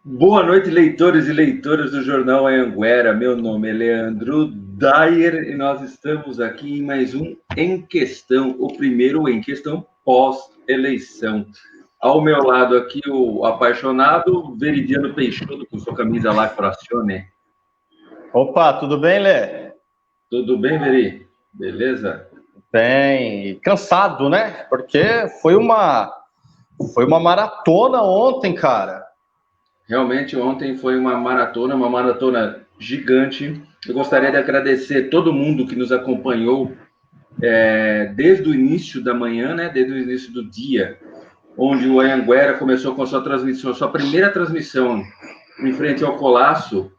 Boa noite, leitores e leitoras do Jornal Anhanguera. Meu nome é Leandro Dyer e nós estamos aqui em mais um Em Questão, o primeiro Em Questão pós-eleição. Ao meu lado aqui, o apaixonado Veridiano Peixoto, com sua camisa La Frazione. Opa, tudo bem, Lê? Tudo bem, Veri? Beleza? Bem, cansado, né? Porque foi uma maratona ontem, cara. Realmente, ontem foi uma maratona gigante. Eu gostaria de agradecer todo mundo que nos acompanhou desde o início da manhã, né, desde o início do dia, onde o Anhanguera começou com a sua transmissão, a sua primeira transmissão em frente ao Colasso,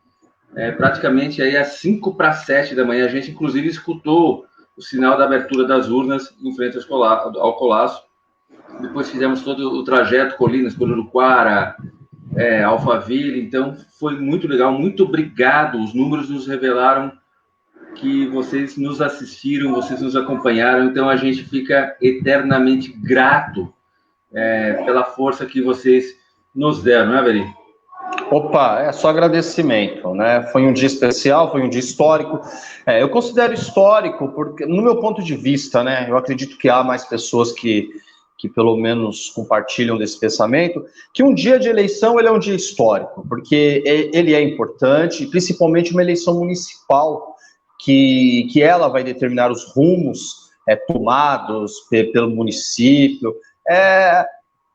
praticamente aí às 5 para 7 da manhã. A gente, inclusive, escutou o sinal da abertura das urnas em frente ao Colasso. Depois fizemos todo o trajeto, Colinas, Coruruquara, Alphaville. Então, foi muito legal. Muito obrigado. Os números nos revelaram que vocês nos assistiram, vocês nos acompanharam, então a gente fica eternamente grato pela força que vocês nos deram, né, Veri? Opa, é só agradecimento, né? Foi um dia especial, foi um dia histórico. Eu considero histórico porque, no meu ponto de vista, né? Eu acredito que há mais pessoas que pelo menos compartilham desse pensamento, que um dia de eleição ele é um dia histórico, porque ele é importante, principalmente uma eleição municipal, que ela vai determinar os rumos tomados pelo município. É,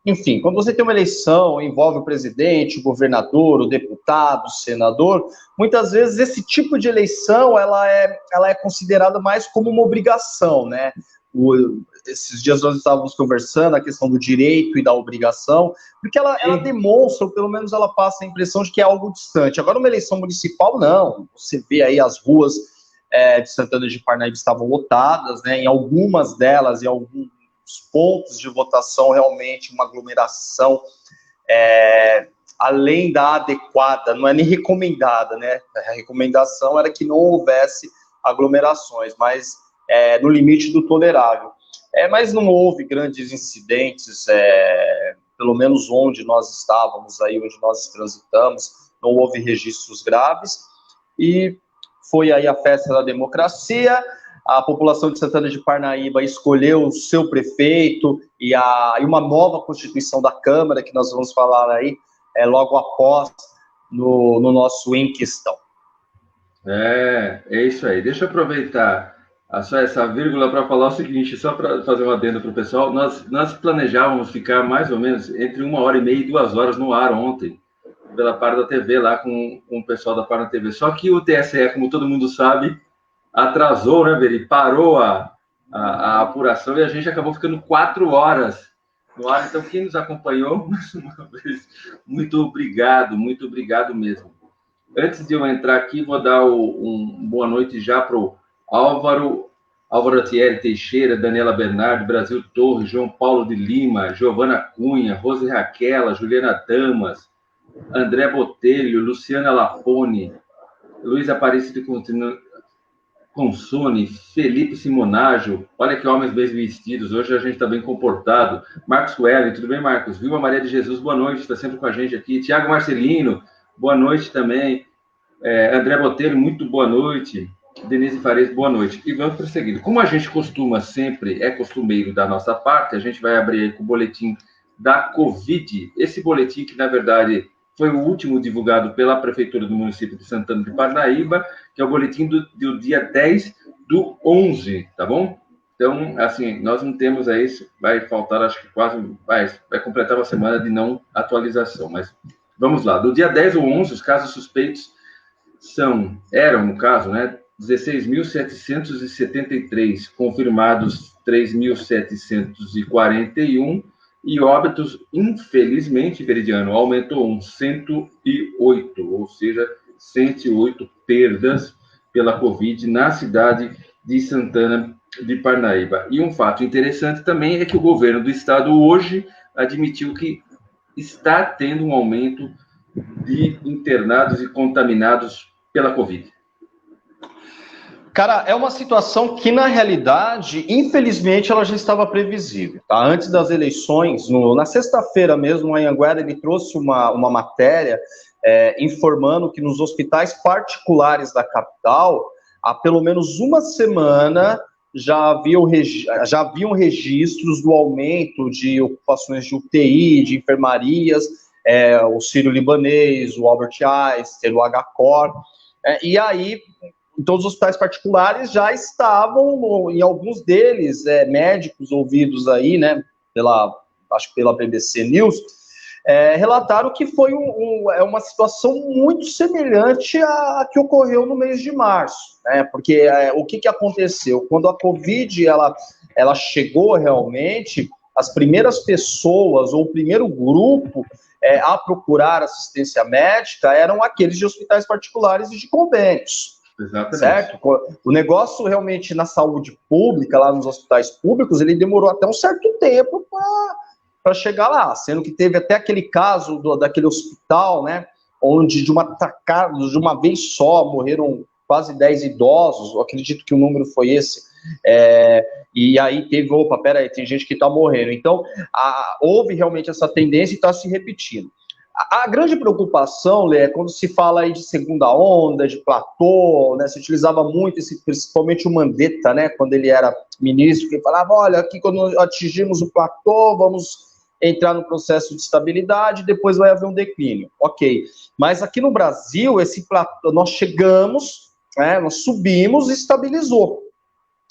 Enfim, quando você tem uma eleição, envolve o presidente, o governador, o deputado, o senador, muitas vezes esse tipo de eleição ela é considerada mais como uma obrigação, né? Esses dias nós estávamos conversando a questão do direito e da obrigação, porque ela demonstra, ou pelo menos ela passa a impressão de que é algo distante. Agora, uma eleição municipal, não. Você vê aí as ruas de Santana de Parnaíba estavam lotadas, né? Em algumas delas, em alguns pontos de votação, realmente uma aglomeração além da adequada, não é nem recomendada, né? A recomendação era que não houvesse aglomerações, mas no limite do tolerável. Mas não houve grandes incidentes, pelo menos onde nós estávamos, aí onde nós transitamos, não houve registros graves, e foi aí a festa da democracia. A população de Santana de Parnaíba escolheu o seu prefeito e uma nova constituição da Câmara, que nós vamos falar aí logo após no nosso Em Questão. É isso aí. Deixa eu aproveitar só essa vírgula para falar o seguinte, só para fazer uma adendo para o pessoal. Nós planejávamos ficar mais ou menos entre 1h30 e 2 horas no ar ontem, pela Parda TV, lá com o pessoal da Parda TV. Só que o TSE, como todo mundo sabe, atrasou, né, Veri? Parou a apuração e a gente acabou ficando 4 horas no ar. Então, quem nos acompanhou, mais uma vez, muito obrigado mesmo. Antes de eu entrar aqui, vou dar boa noite já para o Álvaro Thierry Teixeira, Daniela Bernardi, Brasil Torres, João Paulo de Lima, Giovana Cunha, Rose Raquela, Juliana Damas, André Botelho, Luciana Lapone, Luiz Aparecido Consone, Felipe Simonaggio, olha que homens bem vestidos, hoje a gente está bem comportado. Marcos Wellen, tudo bem, Marcos? Vilma Maria de Jesus, boa noite, está sempre com a gente aqui. Tiago Marcelino, boa noite também. André Botelho, muito boa noite. Denise Farias, boa noite. E vamos prosseguindo. Como a gente costuma sempre, é costumeiro da nossa parte, a gente vai abrir aí com o boletim da Covid. Esse boletim que, na verdade, foi o último divulgado pela Prefeitura do município de Santana de Parnaíba, que é o boletim do dia 10/11, tá bom? Então, assim, nós não temos aí, vai faltar, acho que quase, vai completar uma semana de não atualização, mas vamos lá. Do dia 10/11, os casos suspeitos eram, no caso, né, 16.773, confirmados 3.741, e óbitos, infelizmente, Veridiano, aumentou 108, ou seja, 108 perdas pela Covid na cidade de Santana de Parnaíba. E um fato interessante também é que o governo do estado hoje admitiu que está tendo um aumento de internados e contaminados pela Covid. Cara, é uma situação que, na realidade, infelizmente, ela já estava previsível. Tá? Antes das eleições, na sexta-feira mesmo, o Anhanguera, ele trouxe uma matéria informando que nos hospitais particulares da capital, há pelo menos uma semana, já haviam registros do aumento de ocupações de UTI, de enfermarias, o Sírio-Libanês, o Albert Einstein, o HCOR, e aí em todos os hospitais particulares já estavam, em alguns deles, médicos ouvidos aí, né, acho que pela BBC News, relataram que foi uma situação muito semelhante à que ocorreu no mês de março, né, porque o que aconteceu? Quando a Covid ela chegou realmente, as primeiras pessoas, ou o primeiro grupo a procurar assistência médica eram aqueles de hospitais particulares e de convênios. Exatamente. Certo? O negócio realmente na saúde pública, lá nos hospitais públicos, ele demorou até um certo tempo para chegar lá, sendo que teve até aquele caso daquele hospital, né, onde de uma vez só morreram quase 10 idosos, eu acredito que o número foi esse, e aí teve, peraí, tem gente que está morrendo. Então, houve realmente essa tendência e está se repetindo. A grande preocupação, Lê, é quando se fala aí de segunda onda, de platô, né, se utilizava muito, principalmente o Mandetta, né, quando ele era ministro, que falava, olha, aqui quando atingimos o platô, vamos entrar no processo de estabilidade, depois vai haver um declínio. Ok, mas aqui no Brasil, esse platô, nós chegamos, né, nós subimos e estabilizou,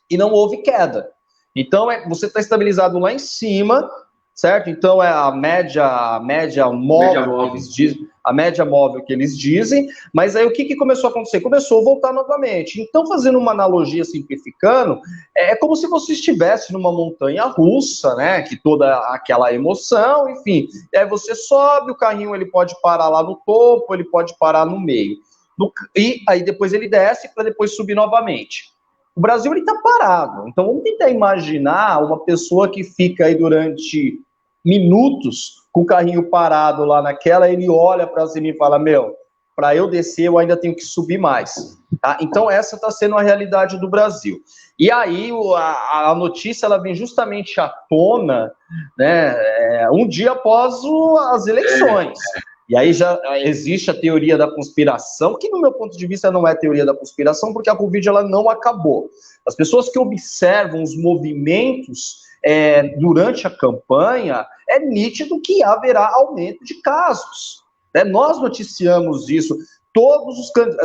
e não houve queda. Então, você está estabilizado lá em cima, certo? Então, é a média móvel que eles dizem, a média móvel que eles dizem, mas aí o que começou a acontecer? Começou a voltar novamente. Então, fazendo uma analogia, simplificando, é como se você estivesse numa montanha russa, né? Que toda aquela emoção, enfim, e aí você sobe, o carrinho ele pode parar lá no topo, ele pode parar no meio. E aí depois ele desce para depois subir novamente. O Brasil ele está parado, então vamos tentar imaginar uma pessoa que fica aí durante minutos com o carrinho parado lá naquela, ele olha para cima e fala, para eu descer eu ainda tenho que subir mais. Tá? Então essa está sendo a realidade do Brasil. E aí a notícia ela vem justamente à tona, né, um dia após as eleições. E aí já existe a teoria da conspiração, que no meu ponto de vista não é teoria da conspiração, porque a Covid ela não acabou. As pessoas que observam os movimentos durante a campanha, é nítido que haverá aumento de casos. Né? Nós noticiamos isso,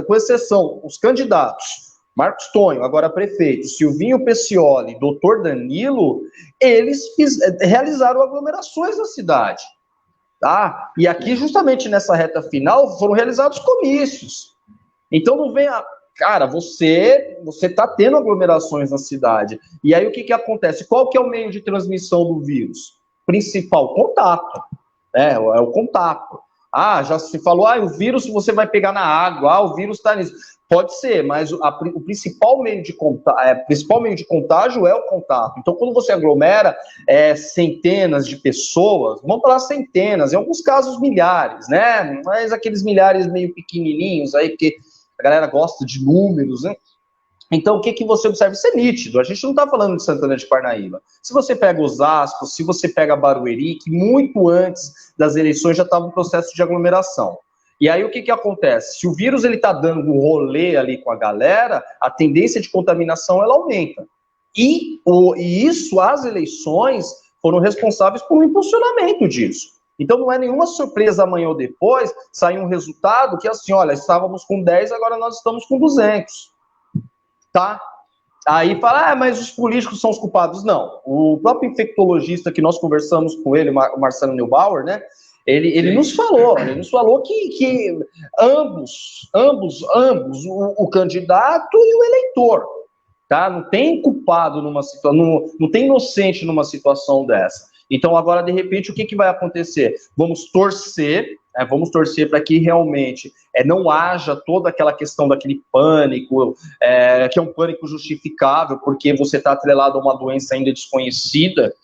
com exceção, os candidatos, Marcos Tonho, agora prefeito, Silvinho Peccioli, doutor Danilo, eles realizaram aglomerações na cidade. Tá? E aqui, justamente nessa reta final, foram realizados comícios. Então não vem Cara, você está tendo aglomerações na cidade. E aí o que acontece? Qual que é o meio de transmissão do vírus? Principal, contato. É o contato. Já se falou, o vírus você vai pegar na água, o vírus está nisso. Pode ser, mas o principal meio de contágio é o contato. Então, quando você aglomera centenas de pessoas, vamos falar centenas, em alguns casos milhares, né? Mas aqueles milhares meio pequenininhos aí, porque a galera gosta de números, né? Então, o que você observa? Isso é nítido. A gente não está falando de Santana de Parnaíba. Se você pega Osasco, se você pega Barueri, que muito antes das eleições já estava um processo de aglomeração. E aí, o que acontece? Se o vírus está dando um rolê ali com a galera, a tendência de contaminação ela aumenta. E isso, as eleições, foram responsáveis por um impulsionamento disso. Então, não é nenhuma surpresa amanhã ou depois sair um resultado que, assim, olha, estávamos com 10, agora nós estamos com 200. Tá? Aí fala, mas os políticos são os culpados. Não. O próprio infectologista que nós conversamos com ele, o Marcelo Neubauer, né? Ele nos falou que ambos, o candidato e o eleitor, tá? Não tem culpado numa situação, não tem inocente numa situação dessa. Então, agora, de repente, o que vai acontecer? Vamos torcer para que realmente não haja toda aquela questão daquele pânico, que é um pânico justificável, porque você está atrelado a uma doença ainda desconhecida,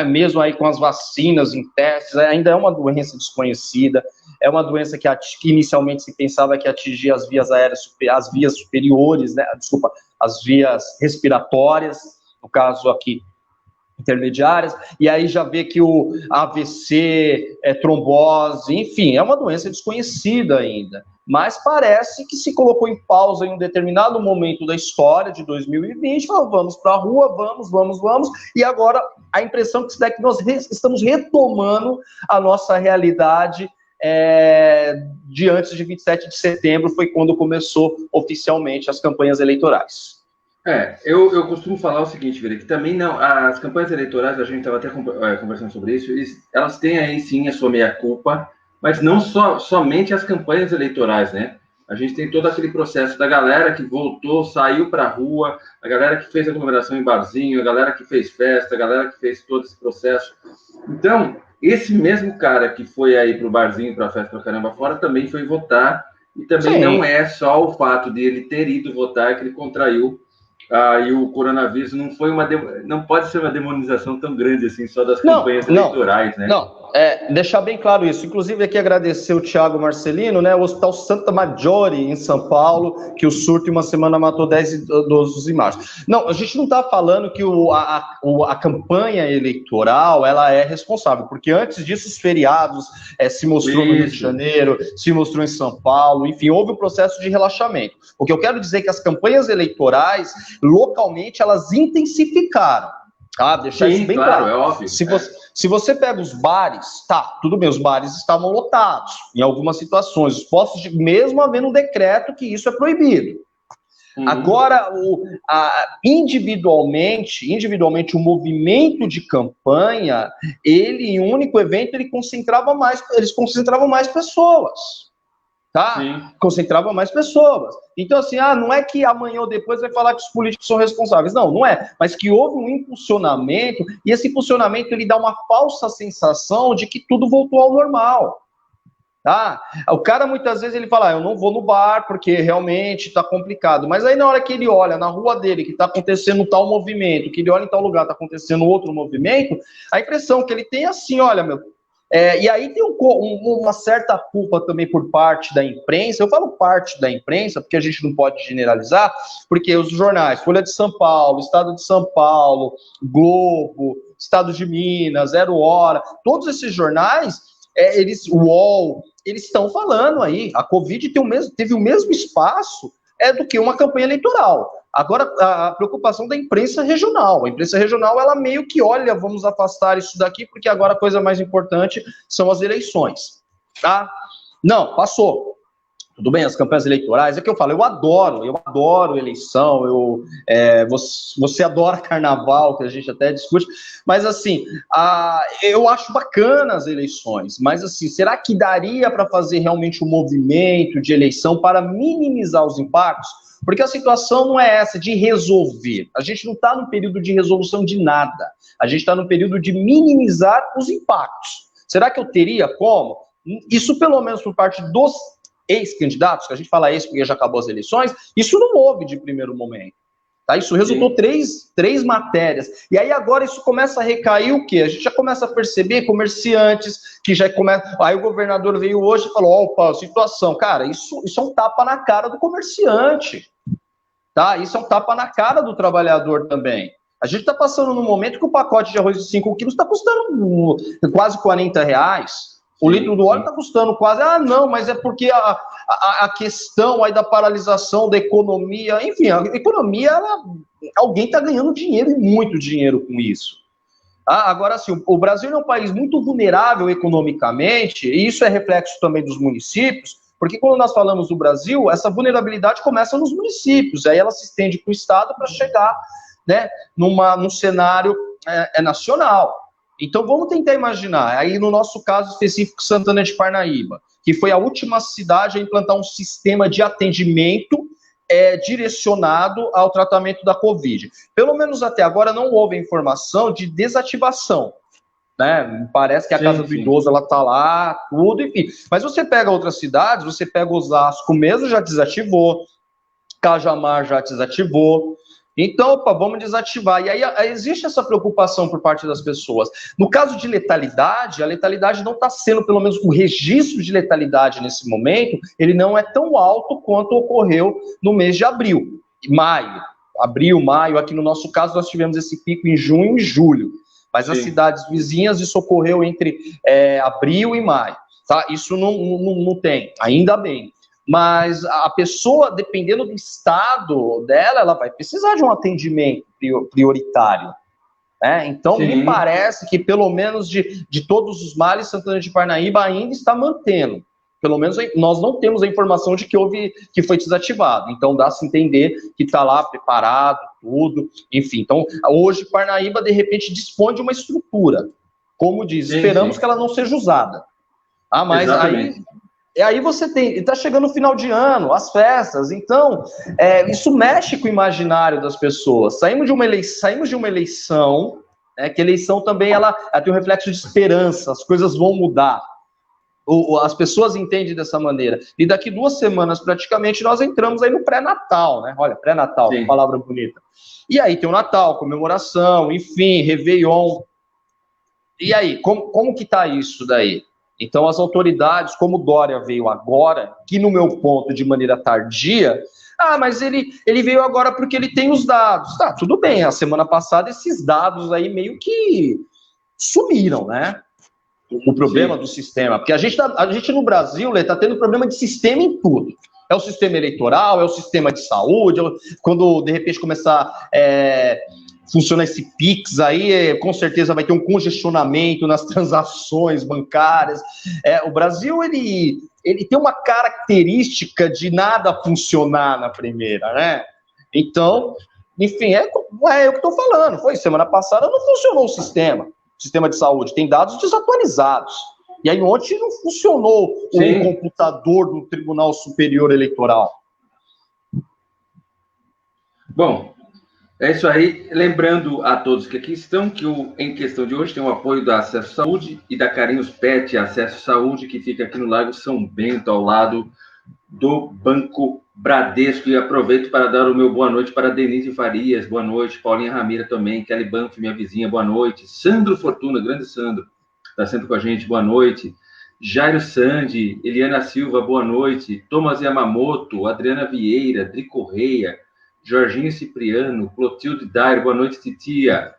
mesmo aí com as vacinas em testes, ainda é uma doença desconhecida, é uma doença que inicialmente se pensava que atingia as vias aéreas, as vias superiores, né? Desculpa, as vias respiratórias, no caso aqui, intermediárias, e aí já vê que o AVC, trombose, enfim, é uma doença desconhecida ainda, mas parece que se colocou em pausa em um determinado momento da história de 2020, falou, vamos para a rua, vamos, e agora a impressão que se dá é que nós estamos retomando a nossa realidade de antes de 27 de setembro, foi quando começou oficialmente as campanhas eleitorais. Eu costumo falar o seguinte, Vira, que também não, as campanhas eleitorais, a gente estava até conversando sobre isso, elas têm aí sim a sua meia-culpa, mas não somente as campanhas eleitorais, né? A gente tem todo aquele processo da galera que voltou, saiu para a rua, a galera que fez aglomeração em barzinho, a galera que fez festa, a galera que fez todo esse processo. Então, esse mesmo cara que foi aí para o barzinho, para a festa, para caramba fora, também foi votar, e também sim, não é só o fato de ele ter ido votar que ele contraiu e o coronavírus não pode ser uma demonização tão grande assim, só das campanhas eleitorais, né? Não, deixar bem claro isso. Inclusive, aqui agradecer o Thiago Marcelino, né? O Hospital Santa Maggiore, em São Paulo, que o surto em uma semana matou 10 idosos em março. Não, a gente não está falando que a campanha eleitoral ela é responsável, porque antes disso, os feriados se mostrou no Rio de Janeiro, se mostrou em São Paulo, enfim, houve um processo de relaxamento. O que eu quero dizer é que as campanhas eleitorais, localmente, elas intensificaram. Deixar isso bem claro. É óbvio. Se você pega os bares, tudo bem, os bares estavam lotados em algumas situações, os postos mesmo havendo um decreto que isso é proibido. Agora, individualmente, o movimento de campanha, ele, em um único evento, eles concentravam mais pessoas. Concentrava mais pessoas. Então, assim, não é que amanhã ou depois vai falar que os políticos são responsáveis. Não é. Mas que houve um impulsionamento, e esse impulsionamento ele dá uma falsa sensação de que tudo voltou ao normal. O cara, muitas vezes, ele fala, eu não vou no bar porque realmente está complicado. Mas aí, na hora que ele olha na rua dele, que está acontecendo tal movimento, que ele olha em tal lugar, está acontecendo outro movimento, a impressão que ele tem é assim, olha, e aí tem uma certa culpa também por parte da imprensa. Eu falo parte da imprensa, porque a gente não pode generalizar, porque os jornais, Folha de São Paulo, Estado de São Paulo, Globo, Estado de Minas, Zero Hora, todos esses jornais, UOL, eles estão falando aí, a Covid teve o mesmo espaço do que uma campanha eleitoral. Agora, a preocupação da imprensa regional. A imprensa regional, ela meio que, olha, vamos afastar isso daqui, porque agora a coisa mais importante são as eleições. Não, passou. Tudo bem, as campanhas eleitorais, é que eu falo, eu adoro eleição, você adora carnaval, que a gente até discute, mas assim, eu acho bacana as eleições, mas assim, será que daria para fazer realmente um movimento de eleição para minimizar os impactos? Porque a situação não é essa de resolver, a gente não está no período de resolução de nada, a gente está no período de minimizar os impactos. Será que eu teria como? Isso pelo menos por parte dos ex-candidatos, que a gente fala ex porque já acabou as eleições, isso não houve de primeiro momento. Isso resultou três matérias. E aí agora isso começa a recair o quê? A gente já começa a perceber comerciantes que já começam... Aí o governador veio hoje e falou, opa, situação. Cara, isso é um tapa na cara do comerciante. Isso é um tapa na cara do trabalhador também. A gente está passando num momento que o pacote de arroz de 5 quilos está custando quase R$40. O litro do óleo está custando quase... não, mas é porque a questão aí da paralisação da economia... Enfim, a economia, alguém está ganhando dinheiro, e muito dinheiro com isso. Agora, assim, o Brasil é um país muito vulnerável economicamente, e isso é reflexo também dos municípios, porque quando nós falamos do Brasil, essa vulnerabilidade começa nos municípios, aí ela se estende para o Estado para chegar, né, num cenário nacional. Então, vamos tentar imaginar, aí no nosso caso específico, Santana de Parnaíba, que foi a última cidade a implantar um sistema de atendimento direcionado ao tratamento da Covid. Pelo menos até agora não houve informação de desativação, né? Parece que a casa do idoso ela está lá, tudo, enfim. Mas você pega outras cidades, você pega Osasco mesmo, já desativou, Cajamar já desativou. Então, opa, vamos desativar. E aí existe essa preocupação por parte das pessoas. No caso de letalidade, a letalidade não está sendo, pelo menos o registro de letalidade nesse momento, ele não é tão alto quanto ocorreu no mês de abril, maio. Abril, maio, aqui no nosso caso nós tivemos esse pico em junho e julho. Mas Sim. As cidades vizinhas isso ocorreu entre abril e maio. Tá? Isso não tem, ainda bem. Mas a pessoa, dependendo do estado dela, ela vai precisar de um atendimento prioritário. Né? Então, Sim. Me parece que, pelo menos de todos os males, Santana de Parnaíba ainda está mantendo. Pelo menos nós não temos a informação de que foi desativado. Então, dá-se entender que está lá preparado, tudo. Enfim, então, hoje, Parnaíba, de repente, dispõe de uma estrutura. Como diz, esperamos que ela não seja usada. Ah, mas Exatamente. Aí você está chegando o final de ano, as festas, então isso mexe com o imaginário das pessoas. Saímos de uma eleição, que a eleição também ela tem um reflexo de esperança, as coisas vão mudar. As pessoas entendem dessa maneira. E daqui 2 semanas, praticamente, nós entramos aí no pré-natal, né? Olha, pré-natal, que palavra bonita. E aí tem o Natal, comemoração, enfim, Réveillon. E aí, como que está isso daí? Então, as autoridades, como o Dória veio agora, que no meu ponto, de maneira tardia, mas ele veio agora porque ele tem os dados. Tá, tudo bem, a semana passada esses dados aí meio que sumiram, né? O problema do sistema, porque a gente no Brasil está tendo problema de sistema em tudo. É o sistema eleitoral, é o sistema de saúde, quando de repente começar funciona esse Pix aí, com certeza vai ter um congestionamento nas transações bancárias. O Brasil, ele tem uma característica de nada funcionar na primeira, né? Então, enfim, não é eu que estou falando. Foi semana passada, não funcionou o sistema de saúde, tem dados desatualizados. E aí ontem não funcionou o computador do Tribunal Superior Eleitoral. Bom, é isso aí. Lembrando a todos que aqui estão que em questão de hoje tem o apoio da Acesso Saúde e da Carinhos Pet Acesso Saúde, que fica aqui no Lago São Bento, ao lado do Banco Bradesco. E aproveito para dar o meu boa noite para Denise Farias, boa noite, Paulinha Ramira também, Kelly Banff, minha vizinha, boa noite, Sandro Fortuna, grande Sandro, está sempre com a gente, boa noite, Jairo Sandi, Eliana Silva, boa noite, Thomas Yamamoto, Adriana Vieira, Dri Correia, Jorginho Cipriano, Clotilde Dair, boa noite, titia.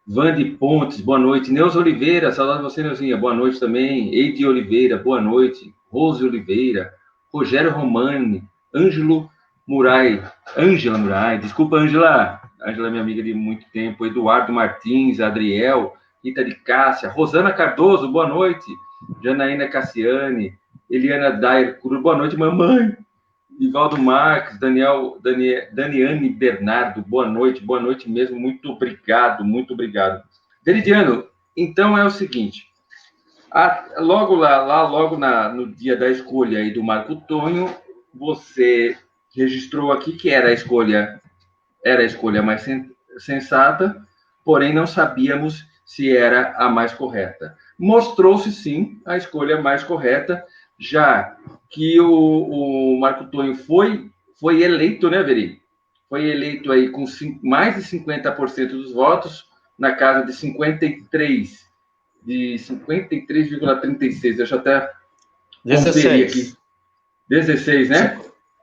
Vande Pontes, boa noite. Neuza Oliveira, saudade de você, Neuzinha, boa noite também. Eide Oliveira, boa noite. Rose Oliveira, Rogério Romani, Ângela Murai, desculpa, Ângela. Ângela é minha amiga de muito tempo. Eduardo Martins, Adriel, Rita de Cássia, Rosana Cardoso, boa noite. Janaína Cassiane, Eliana Dair, boa noite, mamãe. Ivaldo Marques, Daniane Bernardo, boa noite mesmo, muito obrigado. Veridiano, então é o seguinte, logo no dia da escolha aí do Marco Tonho, você registrou aqui que era a escolha mais sensata, porém não sabíamos se era a mais correta. Mostrou-se sim a escolha mais correta, já que o Marco Tonho foi eleito, né, Veri? Foi eleito aí com mais de 50% dos votos, na casa de 53,36. Deixa eu até conferir aqui. 16, né?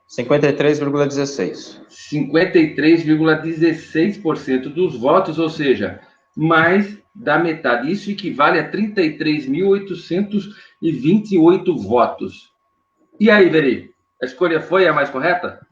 53,16. 53,16% dos votos, ou seja, mais da metade. Isso equivale a 33.828 votos. E aí, Veri, a escolha foi a mais correta?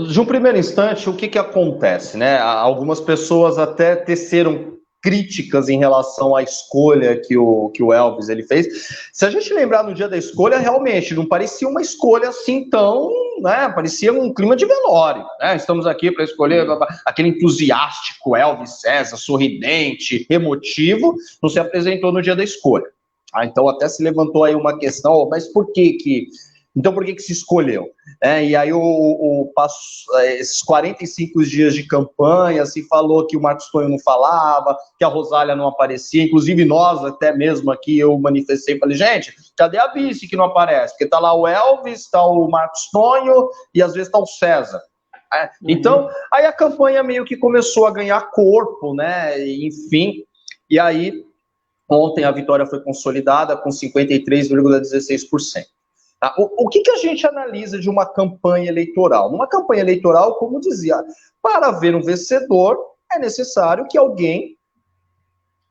De um primeiro instante, o que acontece, né? Algumas pessoas até teceram críticas em relação à escolha que o Elvis ele fez. Se a gente lembrar no dia da escolha, realmente não parecia uma escolha assim tão, né? Parecia um clima de velório, né? Estamos aqui para escolher aquele entusiástico Elvis César, sorridente, emotivo, não se apresentou no dia da escolha. Então até se levantou aí uma questão, mas por que se escolheu? E aí esses 45 dias de campanha, se falou que o Marcos Tonho não falava, que a Rosália não aparecia, inclusive nós, até mesmo aqui, eu manifestei, falei, gente, cadê a vice que não aparece? Porque tá lá o Elvis, tá o Marcos Tonho e às vezes tá o César. Então, aí a campanha meio que começou a ganhar corpo, né? Enfim, e aí ontem a vitória foi consolidada com 53,16%. Tá? O que a gente analisa de uma campanha eleitoral? Numa campanha eleitoral, como dizia, para haver um vencedor, é necessário que alguém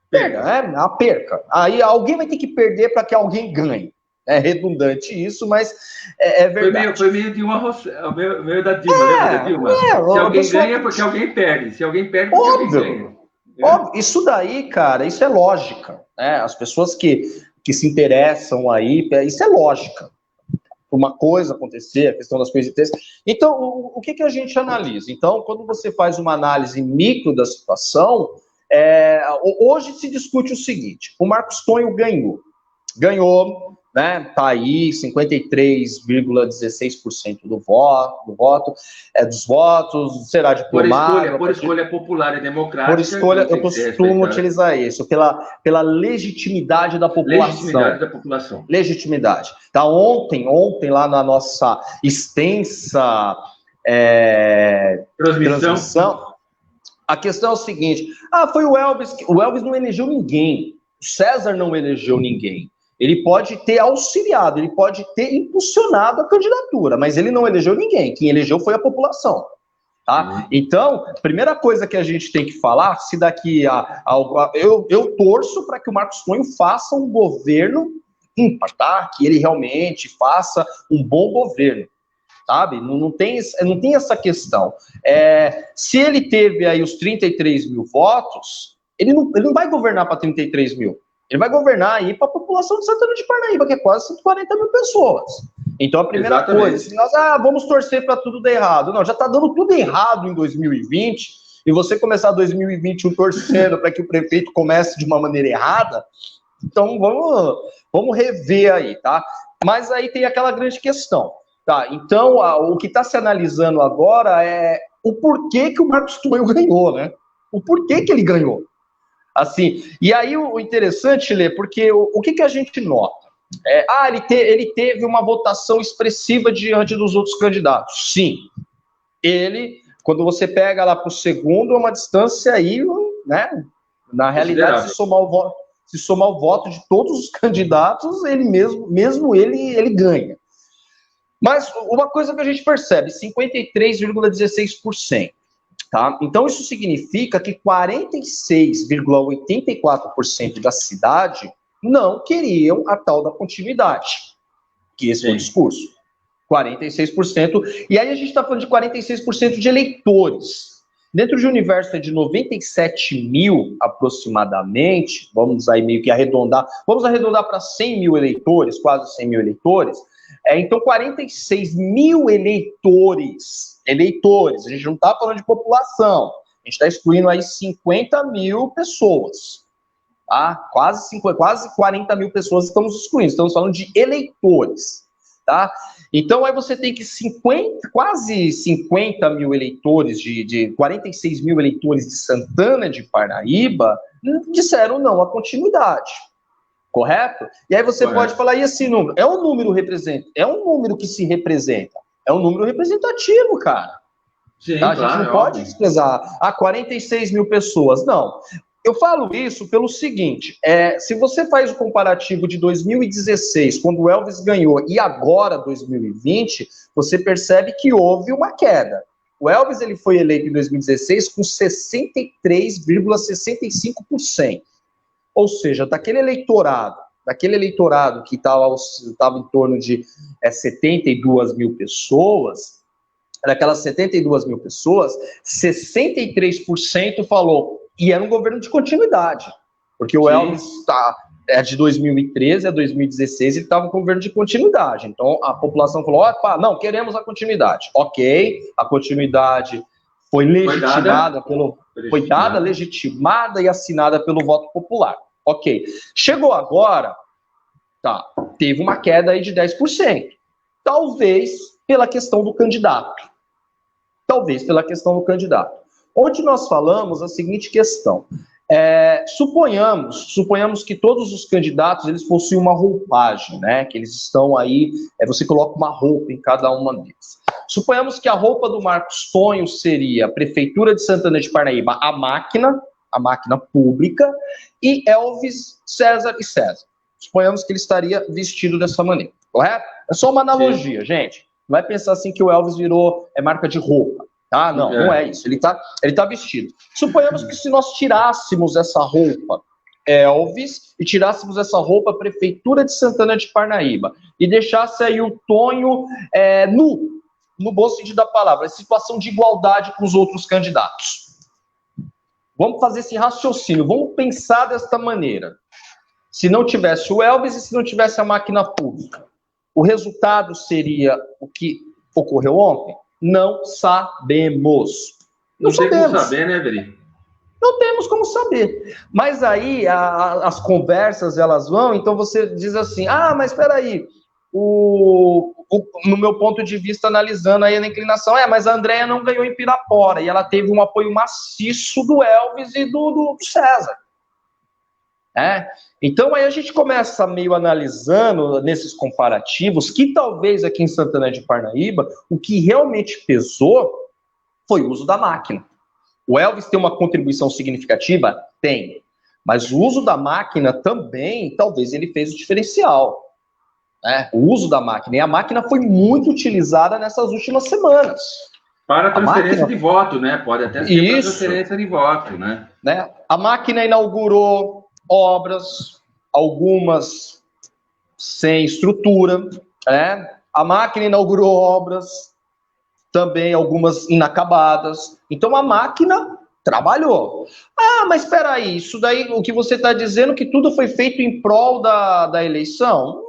perca, né? A perca. Aí alguém vai ter que perder para que alguém ganhe. É redundante isso, mas é verdade. Foi meio Dilma Rousseff, meio da Dilma, lembra da Dilma? Se alguém ganha é porque alguém perde. Se alguém perde, é porque alguém ganha. Óbvio. Isso daí, cara, isso é lógica. Né? As pessoas que se interessam aí, isso é lógica. Uma coisa acontecer, a questão das coisas. Então, o que a gente analisa? Então, quando você faz uma análise micro da situação, hoje se discute o seguinte: o Marcos Tonho ganhou, né? Tá aí 53,16% do voto, dos votos, será diplomado. Por escolha popular e democrática. Por escolha, eu costumo utilizar isso, pela legitimidade da população. Legitimidade da população. Legitimidade. Tá, ontem lá na nossa extensa transmissão, a questão é o seguinte: foi o Elvis não elegeu ninguém, o César não elegeu ninguém. Ele pode ter auxiliado, ele pode ter impulsionado a candidatura, mas ele não elegeu ninguém. Quem elegeu foi a população. Tá? Então, primeira coisa que a gente tem que falar, se daqui eu torço para que o Marcos Tonho faça um governo ímpar, tá? Que ele realmente faça um bom governo, sabe? Não tem essa questão. Se ele teve aí os 33 mil votos, ele não vai governar para 33 mil. Ele vai governar aí para a população de Santana de Parnaíba, que é quase 140 mil pessoas. Então, a primeira coisa, se nós vamos torcer para tudo dar errado. Não, já está dando tudo errado em 2020, e você começar 2021 torcendo para que o prefeito comece de uma maneira errada, então vamos rever aí, tá? Mas aí tem aquela grande questão, tá? Então, o que está se analisando agora é o porquê que o Marcos Tonho ganhou, né? O porquê que ele ganhou. Assim, e aí o interessante, Lê, porque o que a gente nota? Ele teve uma votação expressiva diante dos outros candidatos. Sim. Ele, quando você pega lá para o segundo, é uma distância aí, né? Na realidade, se somar o voto de todos os candidatos, ele mesmo ele ganha. Mas uma coisa que a gente percebe, 53,16%. Tá? Então, isso significa que 46,84% da cidade não queriam a tal da continuidade, que esse foi o discurso. 46%. E aí a gente está falando de 46% de eleitores. Dentro de um universo de 97 mil, aproximadamente, vamos aí meio que arredondar para 100 mil eleitores, quase 100 mil eleitores. Então, 46 mil eleitores, a gente não está falando de população, a gente está excluindo aí 50 mil pessoas, tá? Quase 40 mil pessoas estamos excluindo, estamos falando de eleitores, tá? Então, aí você tem que quase 50 mil eleitores, de 46 mil eleitores de Santana de Parnaíba, disseram não à continuidade. Correto? E aí você pode falar, e esse número? É um número que se representa. É um número representativo, cara. Sim, tá? A gente não pode desprezar 46 mil pessoas. Não. Eu falo isso pelo seguinte, se você faz o comparativo de 2016, quando o Elvis ganhou, e agora 2020, você percebe que houve uma queda. O Elvis ele foi eleito em 2016 com 63,65%. Ou seja, daquele eleitorado que estava em torno de 72 mil pessoas, daquelas 72 mil pessoas, 63% falou, e era um governo de continuidade, porque o Elvis de 2013 a 2016 ele estava com governo de continuidade, então a população falou, não, queremos a continuidade. Ok, a continuidade foi legitimada legitimada e assinada pelo voto popular. Ok. Chegou agora, teve uma queda aí de 10%. Talvez pela questão do candidato. Onde nós falamos a seguinte questão. Suponhamos que todos os candidatos eles possuem uma roupagem, né? Que eles estão aí, você coloca uma roupa em cada uma deles. Suponhamos que a roupa do Marcos Tonho seria a Prefeitura de Santana de Parnaíba, a máquina pública, e Elvis, César e César. Suponhamos que ele estaria vestido dessa maneira, correto? É só uma analogia, gente. Não vai pensar assim que o Elvis virou marca de roupa, tá? Não, não é isso. Ele tá vestido. Suponhamos que se nós tirássemos essa roupa Elvis e tirássemos essa roupa Prefeitura de Santana de Parnaíba e deixasse aí o Tonho nu, no bom sentido da palavra, situação de igualdade com os outros candidatos. Vamos fazer esse raciocínio, vamos pensar desta maneira. Se não tivesse o Elvis e se não tivesse a máquina pública, o resultado seria o que ocorreu ontem? Não sabemos. Não tem como saber, né, Veri? Não temos como saber. Mas aí as conversas elas vão, então você diz assim, mas espera aí, no meu ponto de vista, analisando aí a inclinação, mas a Andréia não ganhou em Pirapora, e ela teve um apoio maciço do Elvis e do César. Então aí a gente começa meio analisando nesses comparativos, que talvez aqui em Santana de Parnaíba, o que realmente pesou foi o uso da máquina. O Elvis tem uma contribuição significativa? Tem. Mas o uso da máquina também, talvez ele fez o diferencial. O uso da máquina. E a máquina foi muito utilizada nessas últimas semanas. Para transferência de voto, né? Pode até ser para transferência de voto, né? A máquina inaugurou obras, algumas sem estrutura, A máquina inaugurou obras, também algumas inacabadas. Então a máquina trabalhou. Mas espera aí, isso daí, o que você está dizendo que tudo foi feito em prol da eleição?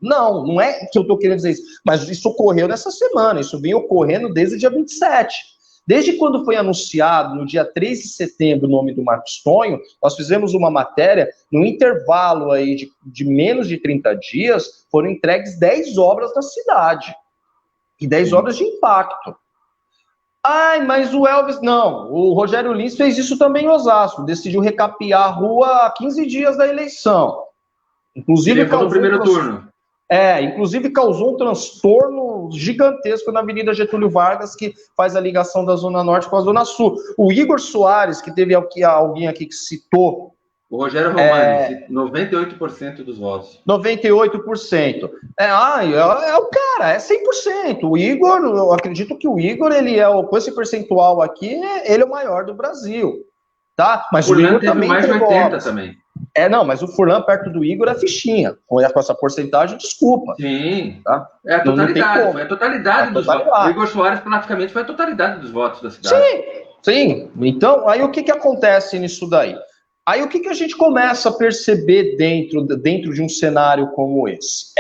Não é que eu estou querendo dizer isso, mas isso ocorreu nessa semana, isso vem ocorrendo desde o dia 27. Desde quando foi anunciado, no dia 3 de setembro, o nome do Marcos Tonho, nós fizemos uma matéria, no intervalo aí de menos de 30 dias, foram entregues 10 obras da cidade. E 10 obras de impacto. Mas o Elvis, não. O Rogério Lins fez isso também em Osasco. Decidiu recapear a rua há 15 dias da eleição. Inclusive no primeiro turno. Inclusive causou um transtorno gigantesco na Avenida Getúlio Vargas, que faz a ligação da Zona Norte com a Zona Sul. O Igor Soares, que teve alguém aqui que citou... O Rogério Romani, 98% dos votos. 98%. O cara, é 100%. O Igor, eu acredito que o Igor, ele com esse percentual aqui, ele é o maior do Brasil. Tá? Mas o Igor também mais de 80 também. Mas o Furlan perto do Igor é fichinha. Com essa porcentagem, desculpa. Sim. Tá? É a totalidade. Foi a totalidade dos votos. O Igor Soares praticamente foi a totalidade dos votos da cidade. Sim. Então, aí o que acontece nisso daí? Aí o que a gente começa a perceber dentro de um cenário como esse?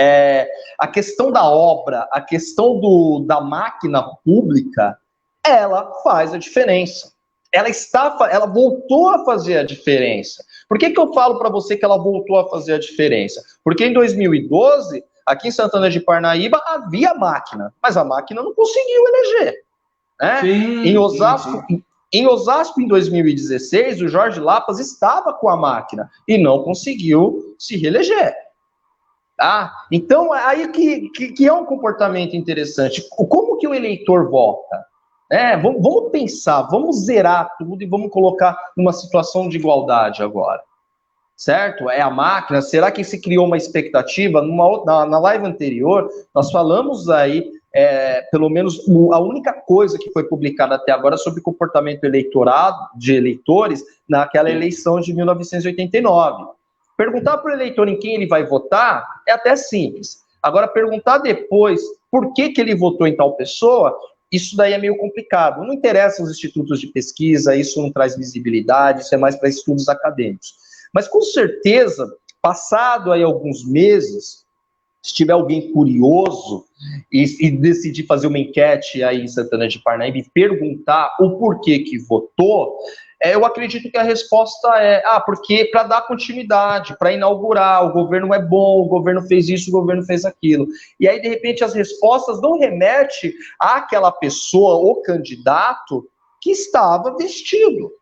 A questão da obra, a questão da máquina pública, ela faz a diferença. Ela voltou a fazer a diferença. Por que eu falo para você que ela voltou a fazer a diferença? Porque em 2012, aqui em Santana de Parnaíba, havia máquina, mas a máquina não conseguiu eleger. Em Osasco... Sim. Em Osasco, em 2016, o Jorge Lapas estava com a máquina e não conseguiu se reeleger. Tá? Então, aí que é um comportamento interessante. Como que o eleitor vota? Vamos pensar, vamos zerar tudo e vamos colocar numa situação de igualdade agora. Certo? É a máquina. Será que se criou uma expectativa? Na live anterior, nós falamos aí, pelo menos a única coisa que foi publicada até agora sobre comportamento de eleitores naquela eleição de 1989. Perguntar para o eleitor em quem ele vai votar é até simples. Agora, perguntar depois por que ele votou em tal pessoa, isso daí é meio complicado. Não interessa os institutos de pesquisa, isso não traz visibilidade, isso é mais para estudos acadêmicos. Mas, com certeza, passado aí alguns meses, se tiver alguém curioso e decidir fazer uma enquete aí em Santana de Parnaíba e perguntar o porquê que votou, eu acredito que a resposta porque para dar continuidade, para inaugurar, o governo é bom, o governo fez isso, o governo fez aquilo. E aí, de repente, as respostas não remetem àquela pessoa, o candidato, que estava vestido.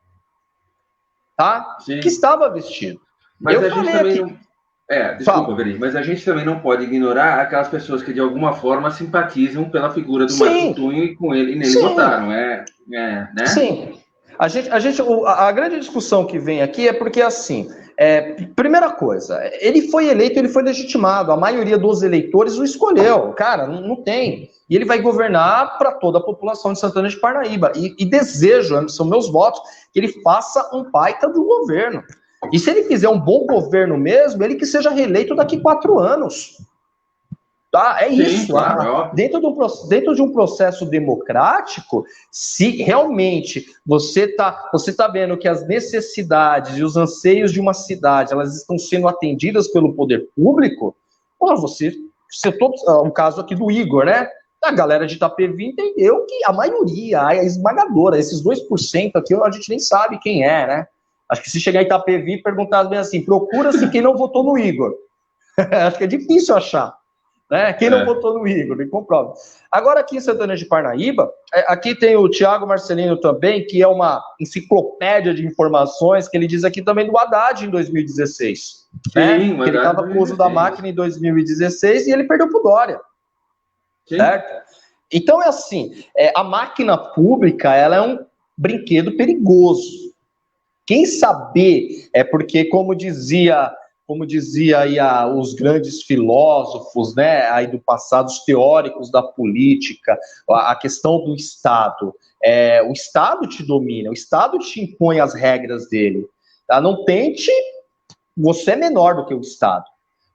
Tá? Sim. Que estava vestido. Mas a gente também Desculpa, Veri, mas a gente também não pode ignorar aquelas pessoas que de alguma forma simpatizam pela figura do Marco Sim, Tunho e com ele e nele sim, votaram, né? sim. A grande discussão que vem aqui é porque, assim, primeira coisa, ele foi eleito, ele foi legitimado, a maioria dos eleitores o escolheu, cara, não tem. E ele vai governar para toda a população de Santana de Parnaíba. E desejo, são meus votos, que ele faça um baita do governo. E se ele fizer um bom governo mesmo, ele que seja reeleito daqui 4 anos. Tá? É Sim, isso. claro, é óbvio. Dentro de um processo democrático, se realmente você tá vendo que as necessidades e os anseios de uma cidade elas estão sendo atendidas pelo poder público, você o caso aqui do Igor, né? A galera de Itapevi entendeu que a maioria, a esmagadora, esses 2% aqui, a gente nem sabe quem é, né? Acho que se chegar em Itapevi e perguntar bem assim, procura-se quem não votou no Igor. Acho que é difícil achar. Né? Quem não votou no Igor, me comprova. Agora, aqui em Santana de Parnaíba, aqui tem o Tiago Marcelino também, que é uma enciclopédia de informações, que ele diz aqui também do Haddad em 2016. Sim, né? o Que ele Haddad estava com o uso da máquina em 2016 e ele perdeu para o Dória. Sim. Certo? Então, é assim, a máquina pública, ela é um brinquedo perigoso. Quem saber, porque como dizia aí os grandes filósofos, né, aí do passado, os teóricos da política, a questão do Estado. O Estado te domina, o Estado te impõe as regras dele. Tá? Não tente, você é menor do que o Estado.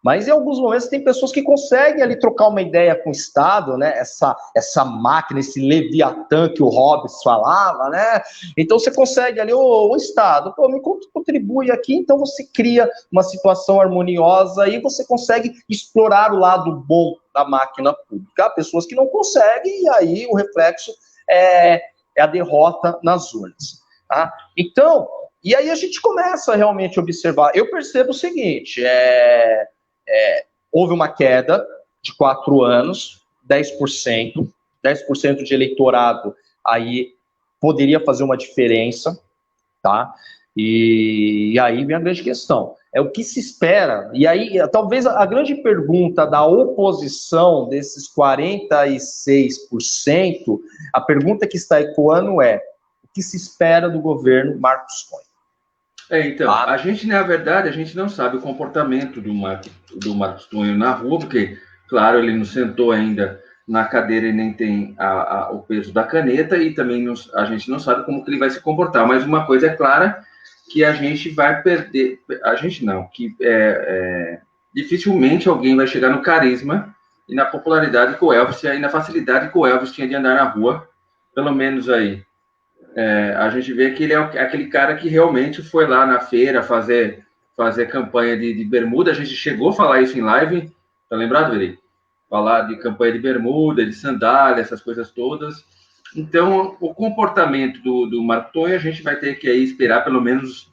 Mas em alguns momentos tem pessoas que conseguem ali trocar uma ideia com o Estado, né? Essa máquina, esse Leviatã que o Hobbes falava, né? Então você consegue ali, o Estado, me contribui aqui, então você cria uma situação harmoniosa e você consegue explorar o lado bom da máquina pública. Há pessoas que não conseguem e aí o reflexo é a derrota nas urnas. Tá? Então, e aí a gente começa realmente a observar. Eu percebo o seguinte, houve uma queda de 4 anos, 10% de eleitorado aí poderia fazer uma diferença, tá? E aí vem a grande questão, o que se espera, e aí talvez a grande pergunta da oposição desses 46%, a pergunta que está ecoando o que se espera do governo Marcos Cunha? Então, a gente, na verdade, a gente não sabe o comportamento do Marcos Cunha na rua, porque, claro, ele não sentou ainda na cadeira e nem tem o peso da caneta, e também a gente não sabe como que ele vai se comportar. Mas uma coisa é clara, que a gente vai perder, a gente não, que dificilmente alguém vai chegar no carisma e na popularidade que o Elvis, e na facilidade que o Elvis tinha de andar na rua, pelo menos aí. A gente vê que ele é aquele cara que realmente foi lá na feira fazer campanha de bermuda. A gente chegou a falar isso em live, tá lembrado, Veri? Falar de campanha de bermuda, de sandália, essas coisas todas. Então, o comportamento do Marco Tonho, a gente vai ter que aí esperar pelo menos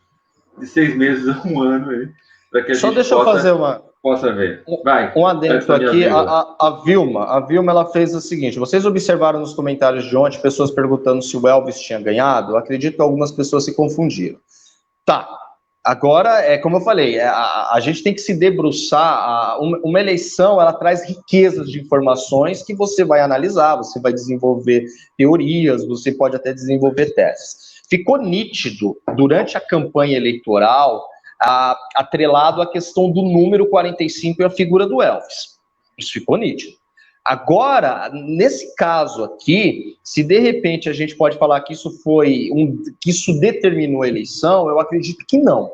de 6 meses a 1 ano para que a Só gente deixa eu fazer possa ver. Vai. Um adendo aqui, a Vilma, ela fez o seguinte, vocês observaram nos comentários de ontem, pessoas perguntando se o Elvis tinha ganhado, eu acredito que algumas pessoas se confundiram. Tá, agora, como eu falei, a gente tem que se debruçar, uma eleição, ela traz riquezas de informações que você vai analisar, você vai desenvolver teorias, você pode até desenvolver teses. Ficou nítido, durante a campanha eleitoral, atrelado à questão do número 45 e a figura do Elvis. Isso ficou nítido. Agora, nesse caso aqui, se de repente a gente pode falar que isso que isso determinou a eleição, eu acredito que não.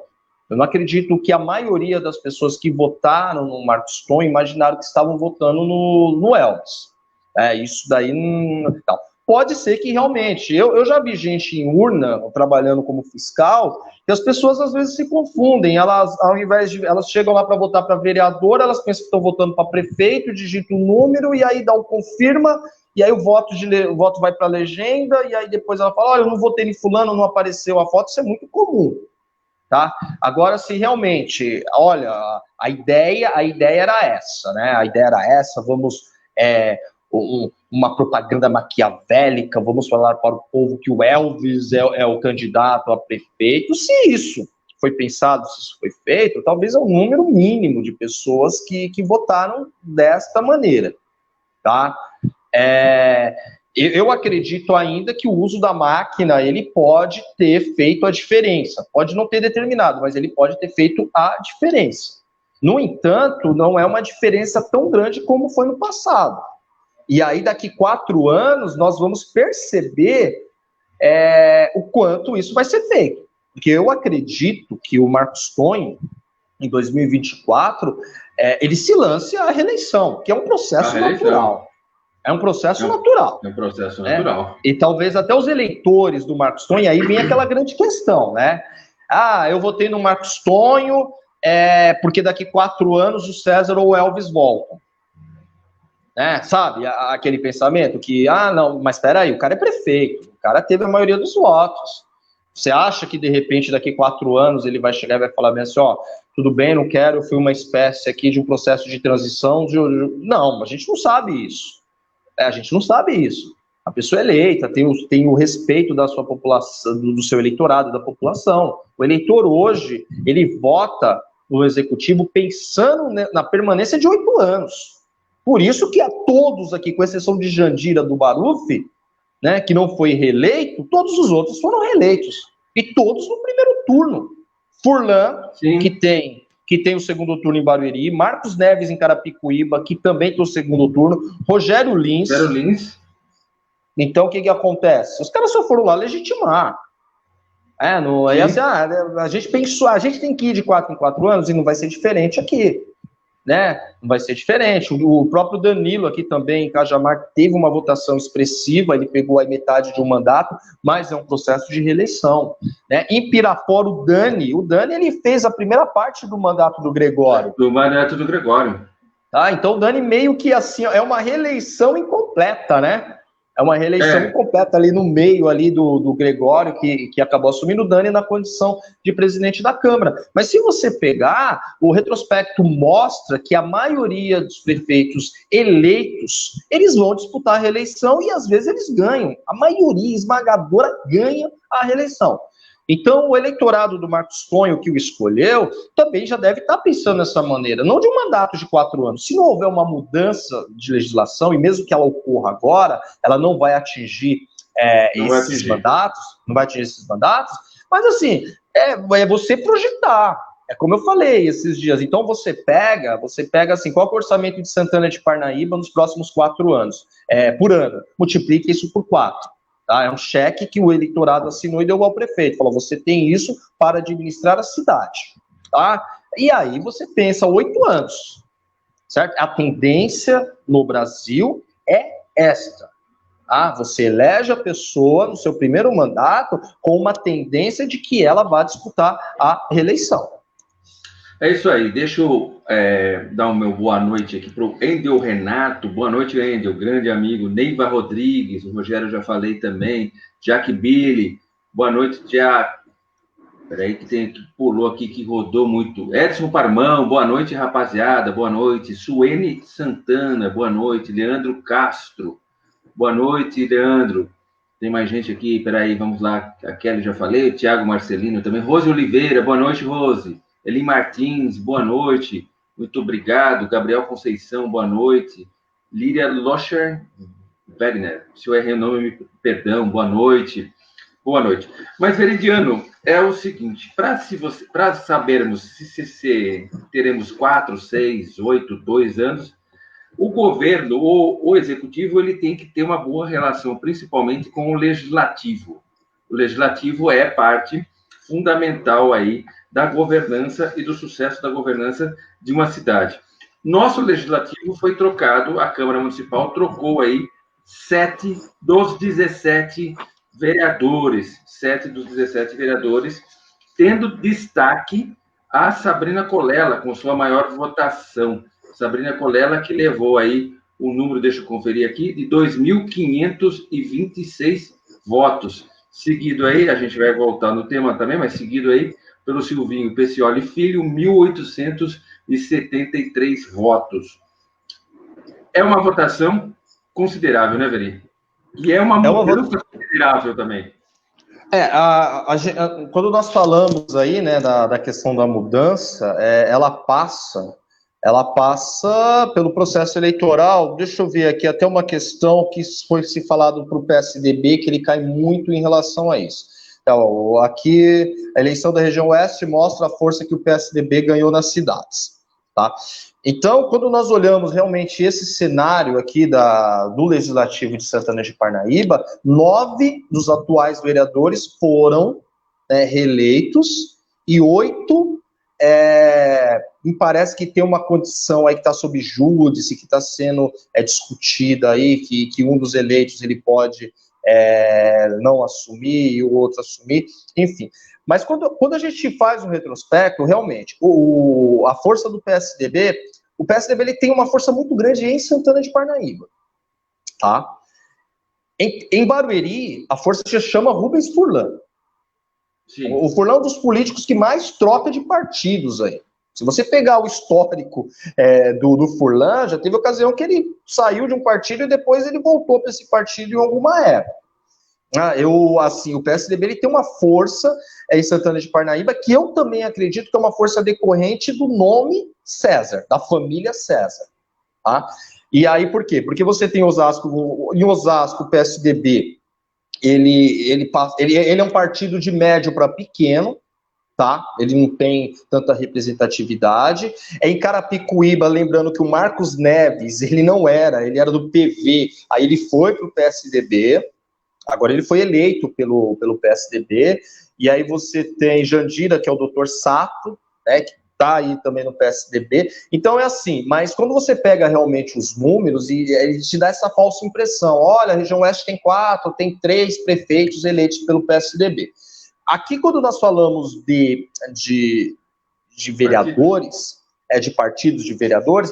Eu não acredito que a maioria das pessoas que votaram no Marcos Tonho imaginaram que estavam votando no Elvis. Isso daí não. Pode ser que realmente, eu já vi gente em urna, trabalhando como fiscal, e as pessoas às vezes se confundem, elas, ao invés de, elas chegam lá para votar para vereador, elas pensam que estão votando para prefeito, digita um número, e aí dá um confirma, e aí o voto vai para a legenda, e aí depois ela fala, olha, eu não votei em fulano, não apareceu a foto, isso é muito comum. Tá? Agora, se realmente, olha, a ideia era essa, né? A ideia era essa, vamos... uma propaganda maquiavélica, vamos falar para o povo que o Elvis é o candidato a prefeito, se isso foi pensado, se isso foi feito, talvez é um número mínimo de pessoas que votaram desta maneira, tá? Eu acredito ainda que o uso da máquina, ele pode ter feito a diferença, pode não ter determinado, mas ele pode ter feito a diferença. No entanto, não é uma diferença tão grande como foi no passado. E aí, daqui 4 anos, nós vamos perceber o quanto isso vai ser feito. Porque eu acredito que o Marcos Tonho, em 2024, ele se lance à reeleição, que é um processo natural. É um processo natural. É um processo natural. E talvez até os eleitores do Marcos Tonho, aí vem aquela grande questão, né? Eu votei no Marcos Tonho porque daqui 4 anos o César ou o Elvis voltam. Sabe, aquele pensamento que, não, mas espera aí, o cara é prefeito, o cara teve a maioria dos votos. Você acha que, de repente, daqui 4 anos ele vai chegar e vai falar bem assim, tudo bem, não quero, eu fui uma espécie aqui de um processo de transição. Não, a gente não sabe isso. A gente não sabe isso. A pessoa é eleita, tem o respeito da sua população, do seu eleitorado, da população. O eleitor hoje, ele vota no executivo pensando na permanência de 8 anos. Por isso que a todos aqui, com exceção de Jandira do Baruf, né, que não foi reeleito, todos os outros foram reeleitos. E todos no primeiro turno. Furlan, que tem o segundo turno em Barueri, Marcos Neves em Carapicuíba, que também tem o segundo turno, Rogério Lins. Então, o que acontece? Os caras só foram lá legitimar. Aí assim, a gente pensou, a gente tem que ir de 4 em 4 anos e não vai ser diferente aqui. Né? Não vai ser diferente. O próprio Danilo aqui também, em Cajamar, teve uma votação expressiva, ele pegou aí metade de um mandato, mas é um processo de reeleição. Né? Em Pirapora, o Dani, ele fez a primeira parte do mandato do Gregório. Tá? Então o Dani meio que assim, é uma reeleição incompleta, né? É uma reeleição incompleta ali no meio ali do Gregório, que acabou assumindo o Dani na condição de presidente da Câmara. Mas se você pegar, o retrospecto mostra que a maioria dos prefeitos eleitos, eles vão disputar a reeleição e às vezes eles ganham. A maioria esmagadora ganha a reeleição. Então, o eleitorado do Marcos Tonho, que o escolheu, também já deve estar pensando dessa maneira, não de um mandato de 4 anos. Se não houver uma mudança de legislação, e mesmo que ela ocorra agora, ela não vai atingir esses mandatos, mas assim, é você projetar. É como eu falei esses dias. Então, você pega assim, qual é o orçamento de Santana de Parnaíba nos próximos 4 anos, por ano? Multiplica isso por 4. Tá? É um cheque que o eleitorado assinou e deu ao prefeito. Falou, você tem isso para administrar a cidade. Tá? E aí você pensa 8 anos. Certo? A tendência no Brasil é esta. Tá? Você elege a pessoa no seu primeiro mandato com uma tendência de que ela vai disputar a reeleição. É isso aí. Deixa eu dar o meu boa noite aqui para o Endel Renato. Boa noite, Endel. Grande amigo. Neiva Rodrigues. O Rogério já falei também. Jack Billy. Boa noite, Jack. Peraí que pulou aqui, que rodou muito. Edson Parmão. Boa noite, rapaziada. Boa noite. Suene Santana. Boa noite. Leandro Castro. Boa noite, Leandro. Tem mais gente aqui. Peraí, vamos lá. A Kelly já falei. O Thiago Marcelino também. Rose Oliveira. Boa noite, Rose. Eli Martins, boa noite, muito obrigado. Gabriel Conceição, boa noite. Líria Locher Wegner, se eu errei o nome, perdão, boa noite. Boa noite. Mas, Veridiano, é o seguinte, para sabermos se teremos 4, 6, 8, 2 anos, o governo, o executivo, ele tem que ter uma boa relação, principalmente com o legislativo. O legislativo é parte fundamental aí da governança e do sucesso da governança de uma cidade. Nosso legislativo foi trocado, a Câmara Municipal trocou aí 7 dos 17 vereadores, tendo destaque a Sabrina Colella, com sua maior votação. Sabrina Colella, que levou aí o número, deixa eu conferir aqui, de 2.526 votos. Seguido aí, a gente vai voltar no tema também, mas seguido aí pelo Silvinho Pecioli Filho, 1.873 votos. É uma votação considerável, né, Veri? E é uma mudança considerável também. Quando nós falamos aí, né, da questão da mudança, ela passa pelo processo eleitoral. Deixa eu ver aqui, até uma questão que foi se falado para o PSDB, que ele cai muito em relação a isso. Então, aqui, a eleição da região oeste mostra a força que o PSDB ganhou nas cidades, tá? Então, quando nós olhamos realmente esse cenário aqui do Legislativo de Santana de Parnaíba, 9 dos atuais vereadores foram reeleitos e 8 me parece que tem uma condição aí que está sob júdice, que está sendo discutida aí, que um dos eleitos ele pode não assumir e o outro assumir, enfim. Mas quando a gente faz um retrospecto, realmente, a força do PSDB, o PSDB ele tem uma força muito grande em Santana de Parnaíba, tá? Em Barueri, a força se chama Rubens Furlan. Sim. O Furlan é um dos políticos que mais troca de partidos aí. Se você pegar o histórico do Furlan, já teve ocasião que ele saiu de um partido e depois ele voltou para esse partido em alguma época. O PSDB ele tem uma força em Santana de Parnaíba que eu também acredito que é uma força decorrente do nome César, da família César. Tá? E aí por quê? Porque você tem Osasco, em Osasco o PSDB ele é um partido de médio para pequeno, tá? Ele não tem tanta representatividade. Em Carapicuíba, lembrando que o Marcos Neves, ele era do PV, aí ele foi para o PSDB, agora ele foi eleito pelo PSDB, e aí você tem Jandira, que é o doutor Sato, né, que está aí também no PSDB. Então é assim, mas quando você pega realmente os números, e ele te dá essa falsa impressão, olha, a região oeste tem 4, tem 3 prefeitos eleitos pelo PSDB. Aqui, quando nós falamos de vereadores, de partidos de vereadores,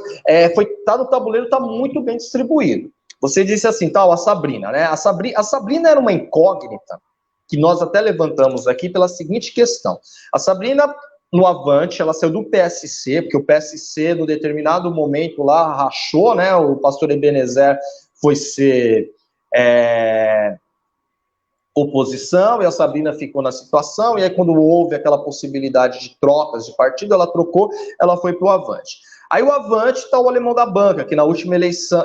tá no tabuleiro, está muito bem distribuído. Você disse assim, a Sabrina, né? A Sabrina era uma incógnita que nós até levantamos aqui pela seguinte questão. A Sabrina, no Avante, ela saiu do PSC, porque o PSC, no determinado momento lá, rachou, né? O pastor Ebenezer foi ser oposição, e a Sabrina ficou na situação, e aí quando houve aquela possibilidade de trocas de partido, ela trocou, ela foi para o Avante. Aí o Avante está o Alemão da Banca, que na última eleição,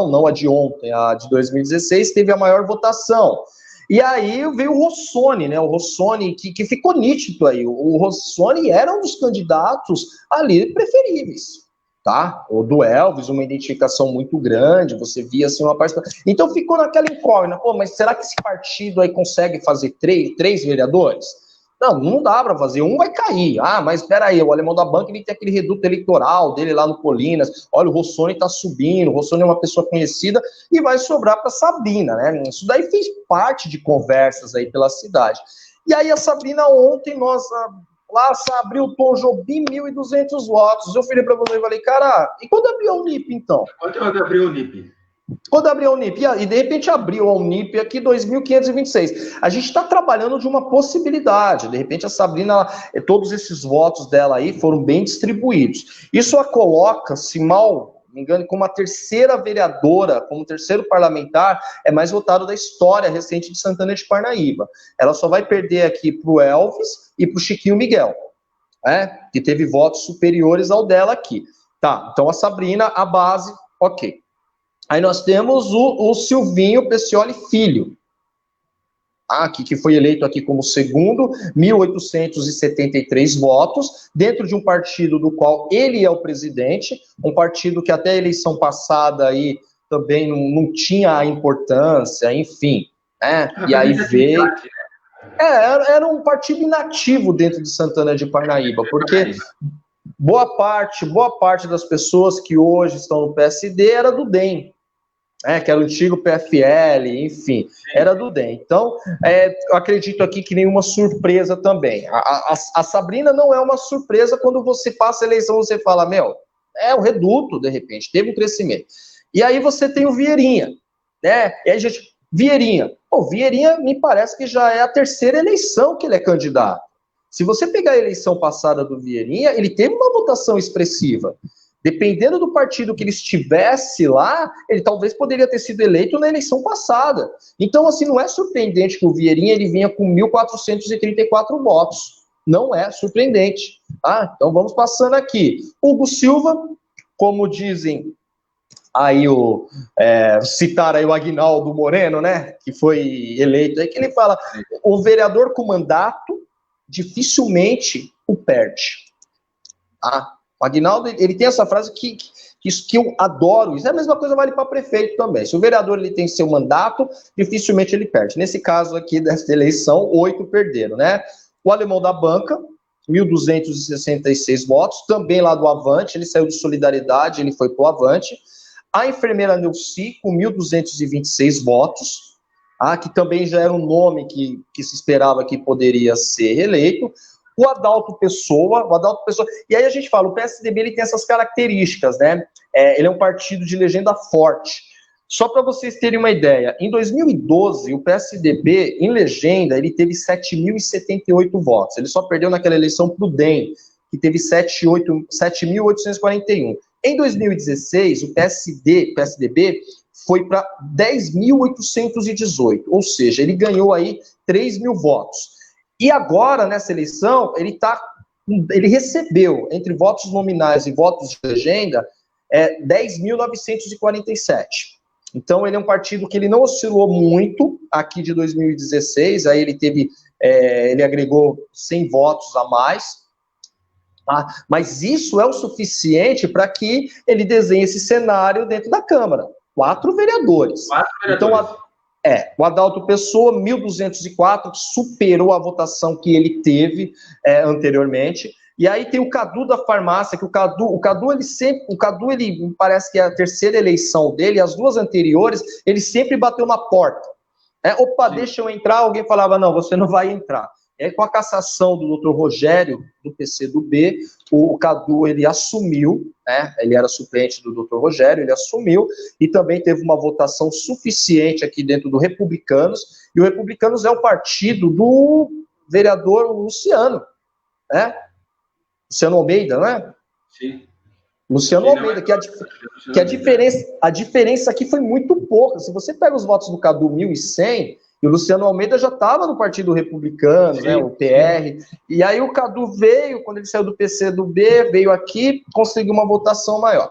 não a de ontem, a de 2016, teve a maior votação. E aí veio o Rossoni, né? O Rossoni, que ficou nítido aí. O Rossoni era um dos candidatos ali preferíveis, tá? O do Elvis, uma identificação muito grande, você via assim uma participação. Então ficou naquela incógnita, mas será que esse partido aí consegue fazer três vereadores? Não dá para fazer, um vai cair. Mas espera aí, o Alemão da Banca ele tem aquele reduto eleitoral dele lá no Colinas. Olha, o Rossoni está subindo, o Rossoni é uma pessoa conhecida e vai sobrar para Sabrina, né? Isso daí fez parte de conversas aí pela cidade. E aí a Sabrina ontem, lá abriu o Tom Jobim, 1.200 votos. Eu falei para você e falei, cara, e quando abriu a Unip, então? Quando abriu a Unip? Quando abriu a Unip, e de repente abriu a Unip aqui 2.526. A gente está trabalhando de uma possibilidade. De repente a Sabrina, todos esses votos dela aí foram bem distribuídos. Isso a coloca, se mal me engano, como a terceira vereadora, como terceiro parlamentar, mais votado da história recente de Santana de Parnaíba. Ela só vai perder aqui para o Elvis e para o Chiquinho Miguel, que teve votos superiores ao dela aqui. Tá, então a Sabrina, a base, ok. Aí nós temos o Silvinho Pecioli Filho, que foi eleito aqui como segundo, 1.873 votos, dentro de um partido do qual ele é o presidente, um partido que até a eleição passada aí também não tinha a importância, enfim, né? E aí veio... Era um partido inativo dentro de Santana de Parnaíba, porque boa parte das pessoas que hoje estão no PSD era do DEM, que era o antigo PFL, enfim, era do DEM. Então, eu acredito aqui que nenhuma surpresa também. A Sabrina não é uma surpresa quando você passa a eleição, você fala, o reduto, de repente, teve um crescimento. E aí você tem o Vieirinha, né? E aí, gente, Vieirinha. Vieirinha me parece que já é a terceira eleição que ele é candidato. Se você pegar a eleição passada do Vieirinha, ele teve uma votação expressiva. Dependendo do partido que ele estivesse lá, ele talvez poderia ter sido eleito na eleição passada. Então, assim, não é surpreendente que o Vieirinha ele vinha com 1.434 votos. Não é surpreendente. Então vamos passando aqui. Hugo Silva, como dizem aí citar aí o Aguinaldo Moreno, né, que foi eleito, aí que ele fala, o vereador com mandato dificilmente o perde. O Aguinaldo, ele tem essa frase que eu adoro, isso é a mesma coisa, vale para prefeito também. Se o vereador ele tem seu mandato, dificilmente ele perde. Nesse caso aqui dessa eleição, 8 perderam, né? O Alemão da Banca, 1.266 votos, também lá do Avante, ele saiu de Solidariedade, ele foi para o Avante. A enfermeira Neuci, com 1.226 votos, que também já era um nome que se esperava que poderia ser reeleito. O Adalto Pessoa, e aí a gente fala, o PSDB ele tem essas características, né? Ele é um partido de legenda forte. Só para vocês terem uma ideia, em 2012, o PSDB, em legenda, ele teve 7.078 votos. Ele só perdeu naquela eleição para o DEM, que teve 7.841. Em 2016, o PSDB foi para 10.818, ou seja, ele ganhou aí 3.000 votos. E agora, nessa eleição, ele recebeu, entre votos nominais e votos de legenda, 10.947. Então, ele é um partido que ele não oscilou muito aqui de 2016, aí ele agregou 100 votos a mais, mas isso é o suficiente para que ele desenhe esse cenário dentro da Câmara. 4 vereadores. Então, o Adalto Pessoa, 1.204, superou a votação que ele teve anteriormente. E aí tem o Cadu da farmácia, que o Cadu ele parece que é a terceira eleição dele, as 2 anteriores, ele sempre bateu na porta. Opa, deixa eu entrar, alguém falava, não, você não vai entrar. Com a cassação do Dr. Rogério, do PCdoB, o Cadu, ele assumiu, né? Ele era suplente do Dr. Rogério, ele assumiu, e também teve uma votação suficiente aqui dentro do Republicanos, e o Republicanos é o partido do vereador Luciano, né? Luciano Almeida, não é? Sim. Luciano Almeida, que a diferença aqui foi muito pouca. Se você pega os votos do Cadu, 1.100, e o Luciano Almeida já estava no Partido Republicano, né, o PR, e aí o Cadu veio, quando ele saiu do PCdoB, veio aqui, conseguiu uma votação maior.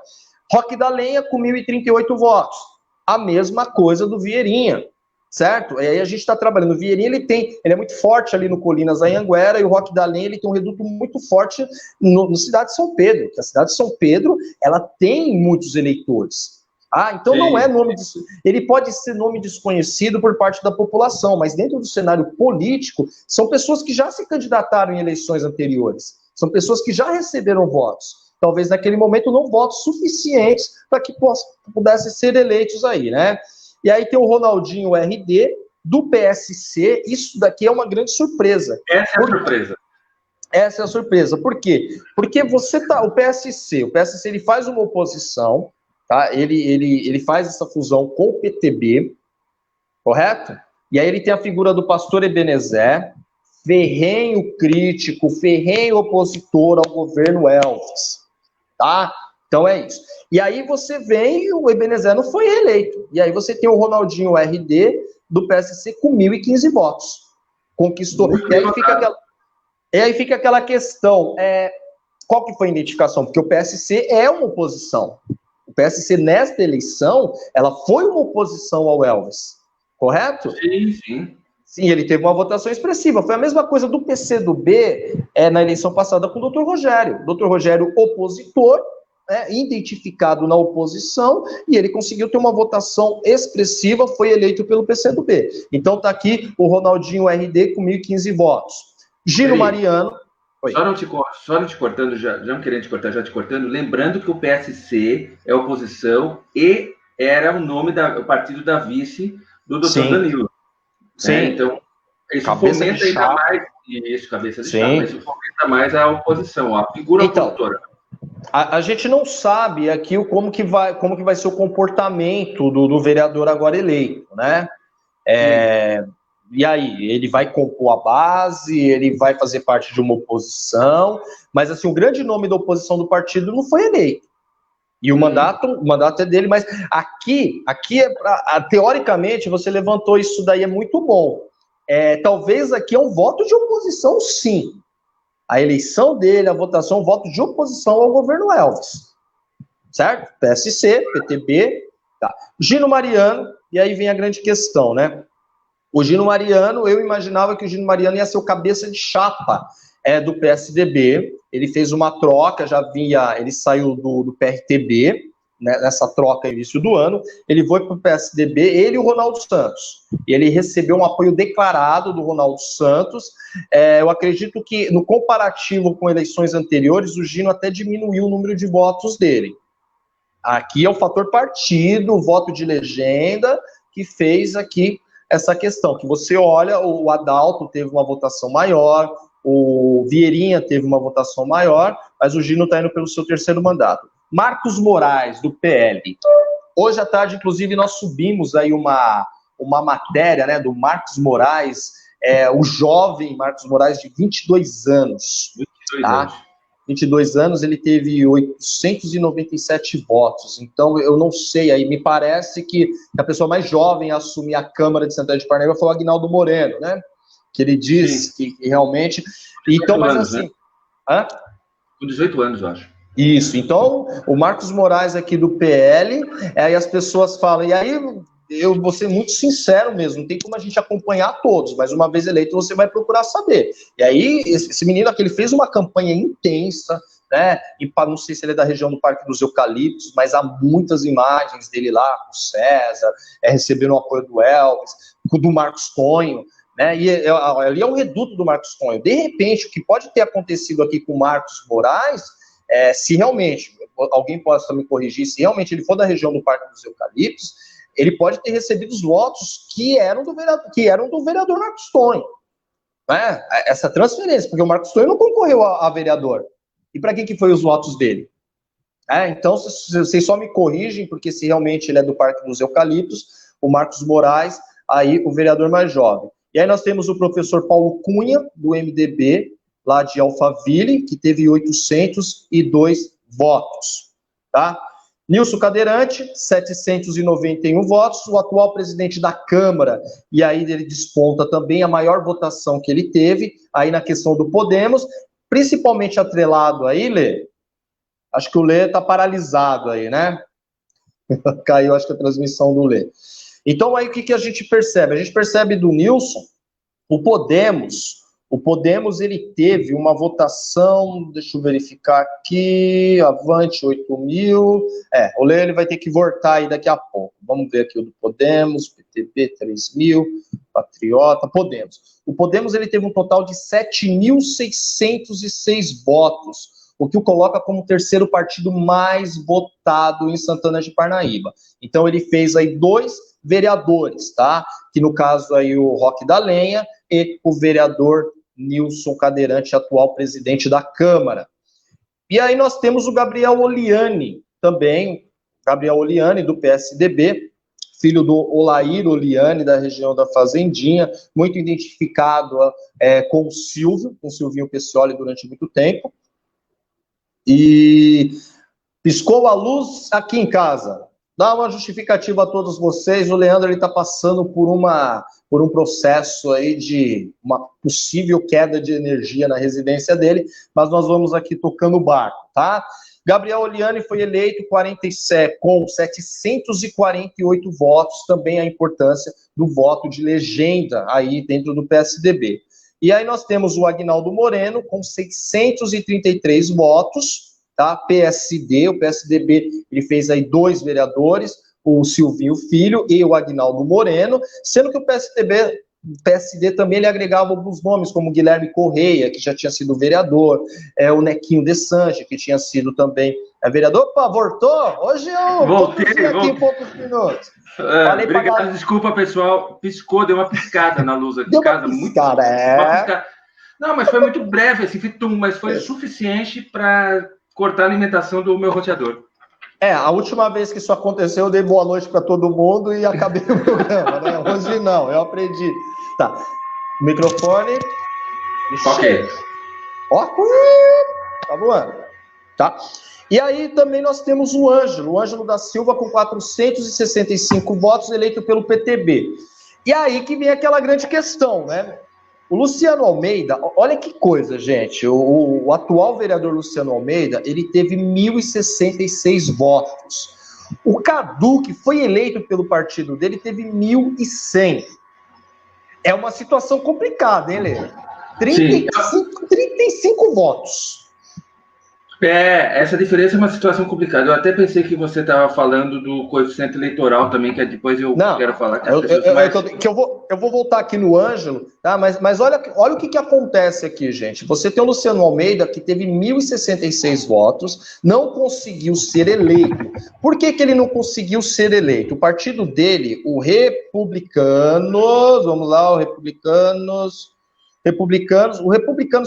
Roque da Lenha com 1.038 votos, a mesma coisa do Vieirinha, certo? E aí a gente está trabalhando, o Vieirinha ele é muito forte ali no Colinas Anhanguera, e o Roque da Lenha ele tem um reduto muito forte no cidade de São Pedro, que a cidade de São Pedro, ela tem muitos eleitores. Então Sim. Não é nome ele pode ser nome desconhecido por parte da população, mas dentro do cenário político, são pessoas que já se candidataram em eleições anteriores, são pessoas que já receberam votos, talvez naquele momento não votos suficientes para que pudessem ser eleitos aí, né? E aí tem o Ronaldinho RD, do PSC, isso daqui é uma grande surpresa. Essa é a surpresa. Essa é a surpresa, por quê? Porque o PSC ele faz uma oposição, tá? Ele faz essa fusão com o PTB, correto? E aí ele tem a figura do pastor Ebenezer, ferrenho crítico, ferrenho opositor ao governo Elvis, tá? Então é isso. E aí você vem e o Ebenezer não foi reeleito. E aí você tem o Ronaldinho RD do PSC com 1.015 votos. Conquistou. E aí fica aquela questão, qual que foi a identificação? Porque o PSC é uma oposição. O PSC, nesta eleição, ela foi uma oposição ao Elvis, correto? Sim, sim. Sim, ele teve uma votação expressiva. Foi a mesma coisa do PCdoB na eleição passada com o Dr. Rogério. O Dr. Rogério, opositor, identificado na oposição, e ele conseguiu ter uma votação expressiva, foi eleito pelo PCdoB. Então tá aqui o Ronaldinho RD com 1.015 votos. Gino Mariano... Só não te cortando, já não querendo te cortar, já te cortando, lembrando que o PSC é oposição e era o partido da vice do Dr. Danilo. Sim. Então, isso fomenta ainda mais, cabeça de chapa, isso fomenta mais a oposição, a figura opositora. A gente não sabe aqui como que vai ser o comportamento do vereador agora eleito, né? E aí, ele vai compor a base, ele vai fazer parte de uma oposição, mas assim, o grande nome da oposição do partido não foi eleito. E o mandato é dele, mas aqui é teoricamente, você levantou isso daí, é muito bom. Talvez aqui é um voto de oposição, sim. A eleição dele, a votação, um voto de oposição ao governo Elvis. Certo? PSC, PTB, tá. Gino Mariano, e aí vem a grande questão, né? O Gino Mariano, eu imaginava que o Gino Mariano ia ser o cabeça de chapa do PSDB. Ele fez uma troca, ele saiu do PRTB, né, nessa troca no início do ano, ele foi para o PSDB, ele e o Ronaldo Santos. E ele recebeu um apoio declarado do Ronaldo Santos. Eu acredito que, no comparativo com eleições anteriores, o Gino até diminuiu o número de votos dele. Aqui é o fator partido, o voto de legenda, que fez aqui essa questão, que você olha, o Adalto teve uma votação maior, o Vieirinha teve uma votação maior, mas o Gino está indo pelo seu terceiro mandato. Marcos Moraes, do PL. Hoje à tarde, inclusive, nós subimos aí uma matéria, né, do Marcos Moraes, o jovem Marcos Moraes, de 22 anos. 22 anos. 22 anos, ele teve 897 votos. Então, eu não sei, aí me parece que a pessoa mais jovem a assumir a Câmara de Santana de Parnaíba foi o Aguinaldo Moreno, né? Que ele diz que realmente... Então, mas anos, assim... Né? Com 18 anos, eu acho. Isso, então, o Marcos Moraes aqui do PL, aí as pessoas falam, e aí eu vou ser muito sincero mesmo, não tem como a gente acompanhar todos, mas uma vez eleito você vai procurar saber. E aí, esse menino aqui, ele fez uma campanha intensa, né, e não sei se ele é da região do Parque dos Eucaliptos, mas há muitas imagens dele lá com o César, recebendo o apoio do Elvis, do Marcos Tonho, né, e ali é o reduto do Marcos Tonho. De repente, o que pode ter acontecido aqui com o Marcos Moraes, se realmente, alguém possa me corrigir, se realmente ele for da região do Parque dos Eucaliptos, ele pode ter recebido os votos que eram do vereador Marcos Tonho. Né? Essa transferência, porque o Marcos Tonho não concorreu a vereador. E para que foi os votos dele? Então, vocês só me corrigem, porque se realmente ele é do Parque dos Eucaliptos, o Marcos Moraes, aí o vereador mais jovem. E aí nós temos o professor Paulo Cunha, do MDB, lá de Alphaville, que teve 802 votos, tá? Nilson Cadeirante, 791 votos, o atual presidente da Câmara, e aí ele desponta também a maior votação que ele teve, aí na questão do Podemos, principalmente atrelado aí, Lê, acho que o Lê tá paralisado aí, né? Caiu, acho que a transmissão do Lê. Então aí o que a gente percebe? A gente percebe do Nilson, o Podemos, ele teve uma votação, deixa eu verificar aqui, avante 8 mil, o Lê ele vai ter que voltar aí daqui a pouco. Vamos ver aqui o do Podemos, PTB 3 mil, Patriota, Podemos. O Podemos, ele teve um total de 7.606 votos, o que o coloca como o terceiro partido mais votado em Santana de Parnaíba. Então ele fez aí 2 vereadores, tá? Que no caso aí o Roque da Lenha e o vereador Nilson Cadeirante, atual presidente da Câmara. E aí nós temos o Gabriel Oliani, também, Gabriel Oliani, do PSDB, filho do Olair Oliani, da região da Fazendinha, muito identificado com o Silvinho Pessioli durante muito tempo. E piscou a luz aqui em casa. Dá uma justificativa a todos vocês. O Leandro está passando por um processo aí de uma possível queda de energia na residência dele, mas nós vamos aqui tocando o barco, tá? Gabriel Oliani foi eleito com 748 votos, também a importância do voto de legenda aí dentro do PSDB. E aí nós temos o Aguinaldo Moreno com 633 votos, tá? PSD, o PSDB, ele fez aí 2 vereadores, o Silvinho Filho e o Aguinaldo Moreno, sendo que o PSD também ele agregava alguns nomes, como Guilherme Correia, que já tinha sido vereador, o Nequinho de Sanche, que tinha sido também vereador. Opa, voltou? Hoje eu voltei aqui em poucos minutos. Obrigado, desculpa, pessoal. Piscou, deu uma piscada na luz aqui em casa. Uma piscada. Não, mas foi muito breve, assim, mas foi suficiente para cortar a alimentação do meu roteador. A última vez que isso aconteceu, eu dei boa noite para todo mundo e acabei o programa, né? Hoje não, eu aprendi. Tá, microfone. Ok. Ó, tá voando. Tá? E aí também nós temos o Ângelo da Silva com 465 votos, eleito pelo PTB. E aí que vem aquela grande questão, né? O Luciano Almeida, olha que coisa, gente, o atual vereador Luciano Almeida, ele teve 1.066 votos. O Cadu, que foi eleito pelo partido dele, teve 1.100. É uma situação complicada, hein, Lê? 35 votos. Essa diferença é uma situação complicada. Eu até pensei que você estava falando do coeficiente eleitoral também, que depois eu quero falar. Que eu vou voltar aqui no Ângelo, tá? Mas olha o que acontece aqui, gente. Você tem o Luciano Almeida, que teve 1.066 votos, não conseguiu ser eleito. Por que ele não conseguiu ser eleito? O partido dele, o Republicanos, vamos lá, o Republicanos,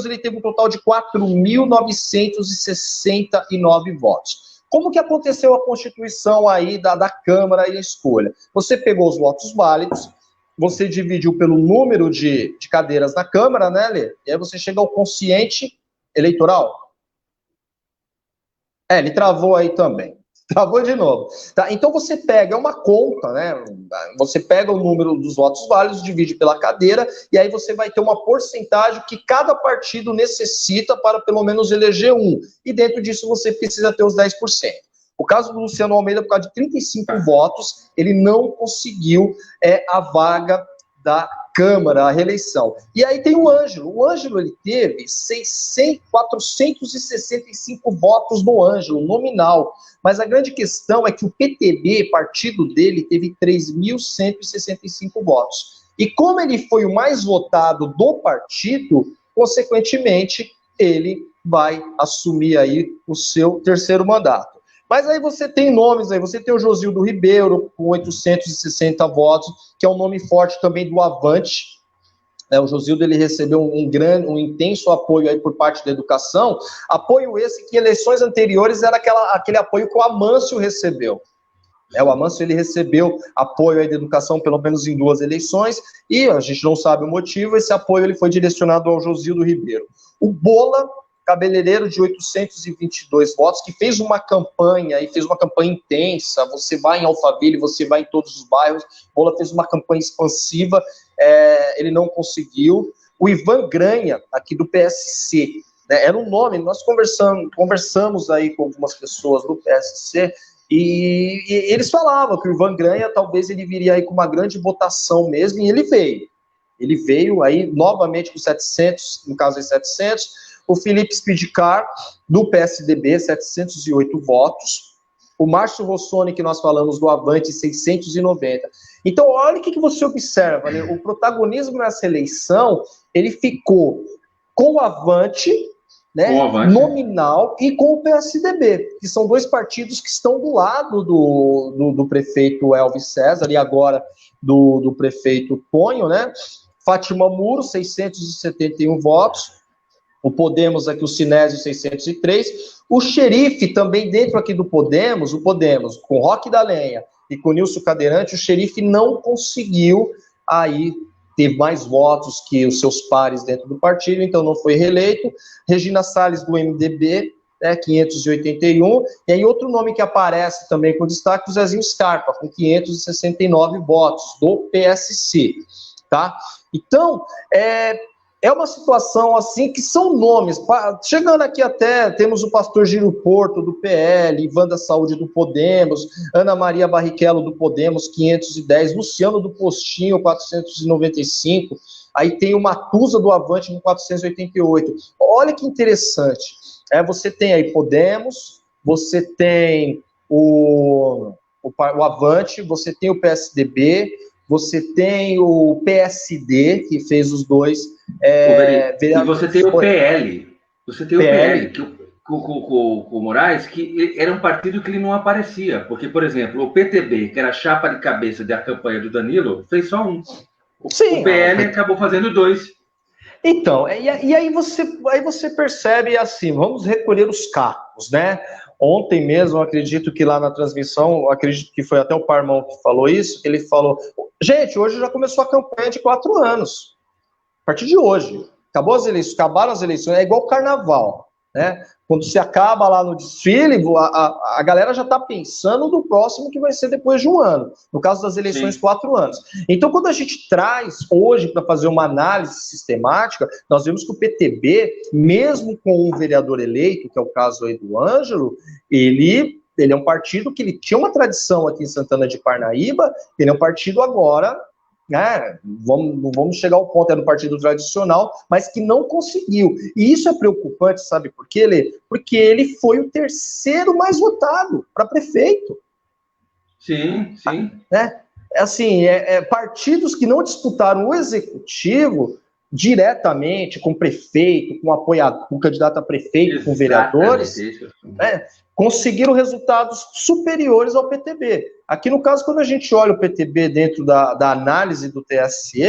ele teve um total de 4.969 votos. Como que aconteceu a constituição aí da Câmara e a escolha? Você pegou os votos válidos, você dividiu pelo número de cadeiras na Câmara, né, Lê? E aí você chega ao quociente eleitoral. Ele travou aí também. Travou de novo. Tá? Então você pega uma conta, né? Você pega o número dos votos válidos, divide pela cadeira, e aí você vai ter uma porcentagem que cada partido necessita para pelo menos eleger um. E dentro disso você precisa ter os 10%. O caso do Luciano Almeida, por causa de 35 votos, ele não conseguiu a vaga da Câmara, a reeleição. E aí tem o Ângelo. O Ângelo, ele teve 465 votos no Ângelo, nominal. Mas a grande questão é que o PTB, partido dele, teve 3.165 votos. E como ele foi o mais votado do partido, consequentemente, ele vai assumir aí o seu terceiro mandato. Mas aí você tem nomes aí, você tem o Josildo Ribeiro, com 860 votos, que é um nome forte também do Avante. O Josildo, ele recebeu um intenso apoio aí por parte da educação, apoio esse que em eleições anteriores era aquele apoio que o Amâncio recebeu. O Amâncio, ele recebeu apoio aí da educação pelo menos em 2 eleições, e a gente não sabe o motivo, esse apoio ele foi direcionado ao Josildo Ribeiro. O Bola, cabeleireiro de 822 votos, que fez uma campanha intensa, você vai em Alphaville, você vai em todos os bairros, Bola fez uma campanha expansiva, ele não conseguiu. O Ivan Granha, aqui do PSC, né, era um nome, nós conversamos aí com algumas pessoas do PSC, e eles falavam que o Ivan Granha, talvez ele viria aí com uma grande votação mesmo, e ele veio. Ele veio aí novamente com 700, no caso aí 700, o Felipe Spidicar, do PSDB, 708 votos. O Márcio Rossoni, que nós falamos, do Avante, 690. Então, olha o que você observa, né? O protagonismo nessa eleição, ele ficou com o Avante, né, nominal, e com o PSDB, que são 2 partidos que estão do lado do prefeito Elvis César, e agora do prefeito Tonho, né? Fátima Muro, 671 votos. O Podemos aqui, o Sinésio, 603. O Xerife, também dentro aqui do Podemos, com Roque da Lenha e com Nilson Cadeirante, o Xerife não conseguiu aí ter mais votos que os seus pares dentro do partido, então não foi reeleito. Regina Salles, do MDB, 581. E aí outro nome que aparece também com destaque, o Zezinho Scarpa, com 569 votos, do PSC, tá? Então, é uma situação assim que são nomes. Chegando aqui até, temos o pastor Giro Porto, do PL, Ivan da Saúde, do Podemos, Ana Maria Barrichello, do Podemos, 510, Luciano do Postinho, 495, aí tem o Matusa do Avante, com 488. Olha que interessante. Você tem aí Podemos, você tem o Avante, você tem o PSDB, você tem o PSD, que fez os 2. E você tem o PL. Você tem o PL, que o Moraes, que era um partido que ele não aparecia. Porque, por exemplo, o PTB, que era a chapa de cabeça da campanha do Danilo, fez só um. O PL acabou fazendo 2. Então, e aí você percebe assim, vamos recolher os cacos, né? Ontem mesmo, eu acredito que lá na transmissão, acredito que foi até o Parmão que falou isso, ele falou, gente, hoje já começou a campanha de 4 anos. A partir de hoje. Acabaram as eleições, é igual o carnaval. né? Quando se acaba lá no desfile, a galera já está pensando no próximo que vai ser depois de um ano. No caso das eleições, Sim. 4 anos. Então, quando a gente traz hoje para fazer uma análise sistemática, nós vemos que o PTB, mesmo com um vereador eleito, que é o caso aí do Ângelo, ele é um partido que ele tinha uma tradição aqui em Santana de Parnaíba, ele é um partido agora, né, não vamos chegar ao ponto, era um partido tradicional, mas que não conseguiu. E isso é preocupante, sabe por quê, Lê? Porque ele foi o terceiro mais votado para prefeito. Sim, sim. Né? Assim, partidos que não disputaram o executivo diretamente com prefeito, com apoiador, com candidato a prefeito, Exatamente, com vereadores, né, conseguiram resultados superiores ao PTB. Aqui no caso, quando a gente olha o PTB dentro da análise do TSE,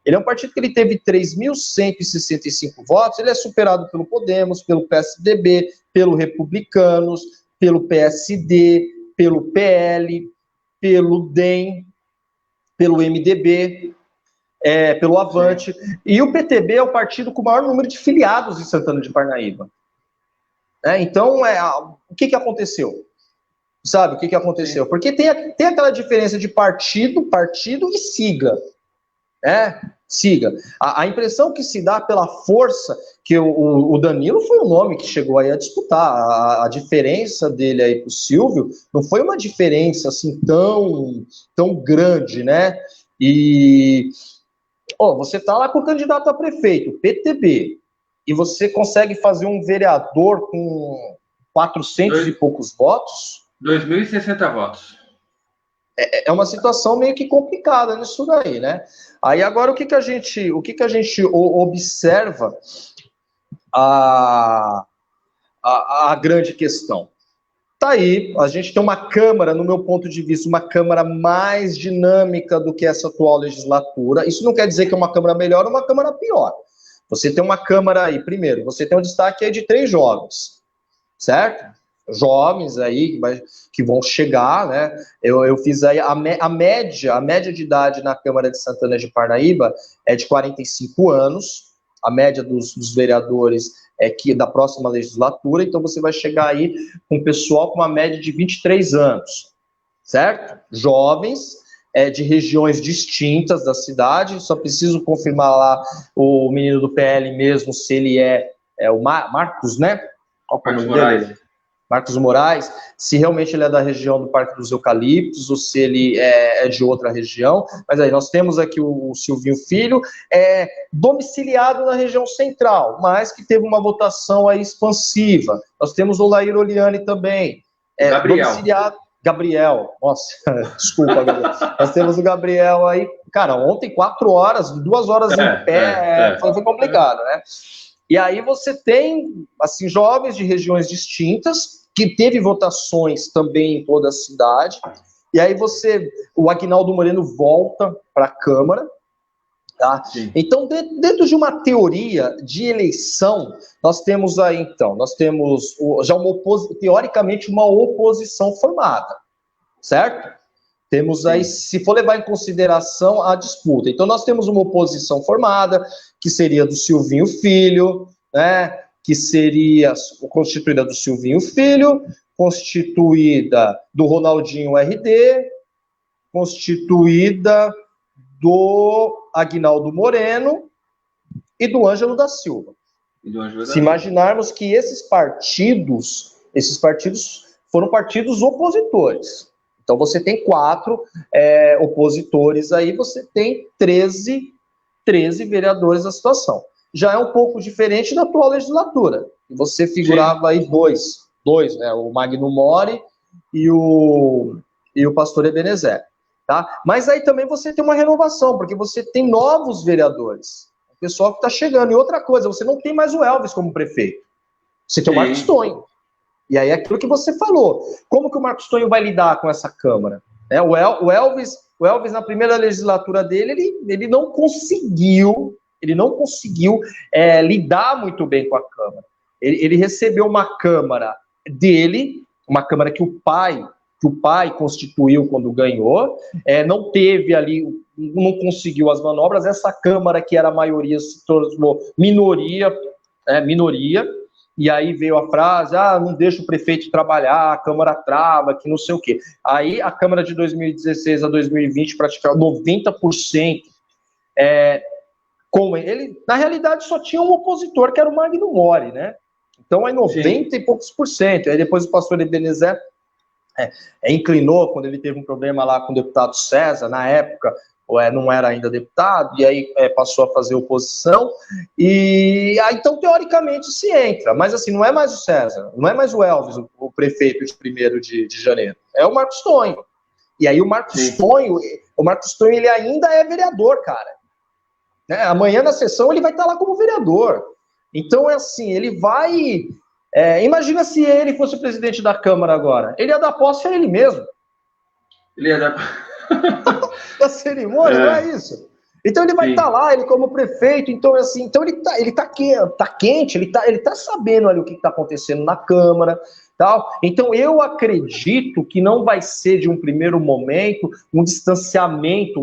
ele é um partido que ele teve 3.165 votos, ele é superado pelo Podemos, pelo PSDB, pelo Republicanos, pelo PSD, pelo PL, pelo DEM, pelo MDB, pelo Avante. Sim. E o PTB é o partido com o maior número de filiados em Santana de Parnaíba. Então, o que aconteceu? Sabe o que aconteceu? Sim. Porque tem aquela diferença de partido e sigla. Siga. A impressão que se dá pela força, que o Danilo foi um nome que chegou aí a disputar. A diferença dele aí pro Silvio não foi uma diferença assim tão grande, né? E você tá lá com o candidato a prefeito, PTB, e você consegue fazer um vereador com 400 e poucos votos? 2.060 votos. É uma situação meio que complicada nisso daí, né? Aí agora o que a gente observa a grande questão? Tá aí, a gente tem uma Câmara, no meu ponto de vista, uma Câmara mais dinâmica do que essa atual legislatura. Isso não quer dizer que é uma Câmara melhor ou uma Câmara pior. Você tem uma Câmara aí, primeiro, você tem um destaque aí de 3 jovens, certo? Jovens aí que vão chegar, né? Eu fiz aí a média de idade na Câmara de Santana de Parnaíba é de 45 anos, a média dos vereadores da próxima legislatura, então você vai chegar aí com um pessoal com uma média de 23 anos, certo? Jovens, de regiões distintas da cidade, só preciso confirmar lá o menino do PL mesmo, se ele é o Marcos, né? Qual é o nome dele? Marcos Moraes, se realmente ele é da região do Parque dos Eucaliptos ou se ele é de outra região. Mas aí nós temos aqui o Silvinho Filho, domiciliado na região central, mas que teve uma votação aí expansiva. Nós temos o Lair Oliani também, domiciliado... Gabriel, nossa, desculpa, Gabriel. Nós temos o Gabriel aí, cara, ontem 4 horas, 2 horas em pé, foi complicado, né? E aí você tem, assim, jovens de regiões distintas, que teve votações também em toda a cidade, e aí o Aguinaldo Moreno volta para a Câmara, tá? Então, dentro de uma teoria de eleição, nós temos aí, então, já teoricamente uma oposição formada, certo? Temos aí, se for levar em consideração a disputa. Então, nós temos uma oposição formada, que seria do Silvinho Filho, né? Que seria constituída do Silvinho Filho, constituída do Ronaldinho RD, constituída do Aguinaldo Moreno e do Ângelo da Silva. Se imaginarmos que esses partidos foram partidos opositores. Então, você tem 4 opositores aí, você tem 13 vereadores da situação. Já é um pouco diferente da atual legislatura. Você figurava aí dois, né? O Magno Mori e o pastor Ebenezer. Tá? Mas aí também você tem uma renovação, porque você tem novos vereadores. O pessoal que está chegando. E outra coisa, você não tem mais o Elvis como prefeito. Você tem o Marcos Tonho. E aí é aquilo que você falou. Como que o Marcos Tonho vai lidar com essa Câmara? O Elvis, na primeira legislatura dele, ele não conseguiu lidar muito bem com a Câmara. Ele recebeu uma Câmara dele, uma Câmara que o pai constituiu quando ganhou, não teve ali, não conseguiu as manobras. Essa Câmara que era a maioria se tornou minoria, e aí veio a frase, não deixa o prefeito trabalhar, a Câmara trava, que não sei o quê. Aí a Câmara de 2016 a 2020 praticava 90%. Com ele, na realidade, só tinha um opositor, que era o Magno Mori, né? Então, é 90 e poucos por cento. Aí depois o pastor Ebenezer inclinou, quando ele teve um problema lá com o deputado César, na época, não era ainda deputado, e aí passou a fazer oposição, e aí, então, teoricamente, se entra, mas assim, não é mais o César, não é mais o Elvis, o prefeito de 1º de janeiro, é o Marcos Tonho. E aí o Marcos Tonho, ele ainda é vereador, cara. Né? Amanhã na sessão ele vai estar lá como vereador. Então, é assim, ele vai... imagina se ele fosse o presidente da Câmara agora. Ele ia dar posse a ele mesmo. Ele ia dar... da cerimônia, não é isso? Então ele vai estar lá, ele como prefeito, então assim, então ele tá quente, ele tá sabendo ali o que está acontecendo na Câmara, tal. Então eu acredito que não vai ser de um primeiro momento um distanciamento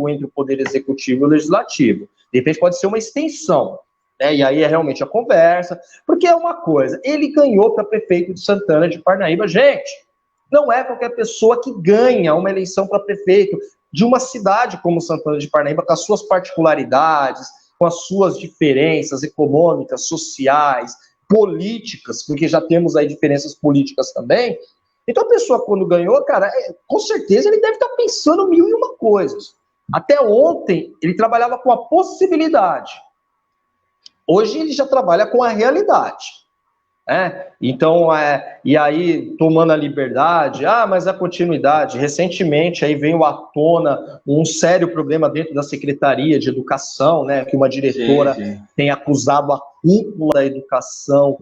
entre o poder executivo e o legislativo. De repente pode ser uma extensão, né? E aí é realmente a conversa, porque é uma coisa, ele ganhou para prefeito de Santana de Parnaíba, gente. Não é qualquer pessoa que ganha uma eleição para prefeito de uma cidade como Santana de Parnaíba, com as suas particularidades, com as suas diferenças econômicas, sociais, políticas, porque já temos aí diferenças políticas também. Então a pessoa, quando ganhou, cara, com certeza ele deve estar pensando 1001 coisas. Até ontem, ele trabalhava com a possibilidade. Hoje ele já trabalha com a realidade. Então, e aí, tomando a liberdade, mas a continuidade, recentemente aí veio à tona um sério problema dentro da Secretaria de Educação, né, que uma diretora tem acusado a cúpula da educação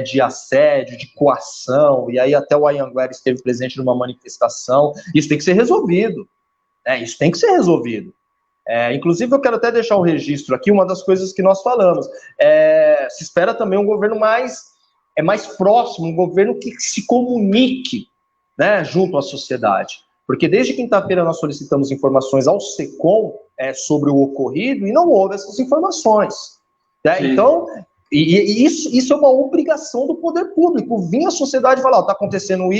de assédio, de coação, e aí até o Anhanguera esteve presente numa manifestação. Isso tem que ser resolvido, isso tem que ser resolvido. Inclusive, eu quero até deixar o registro aqui, uma das coisas que nós falamos, se espera também um governo mais próximo, um governo que se comunique, né, junto à sociedade. Porque desde quinta-feira nós solicitamos informações ao SECOM sobre o ocorrido e não houve essas informações. Né? Então, isso é uma obrigação do poder público, vir à sociedade e falar, está acontecendo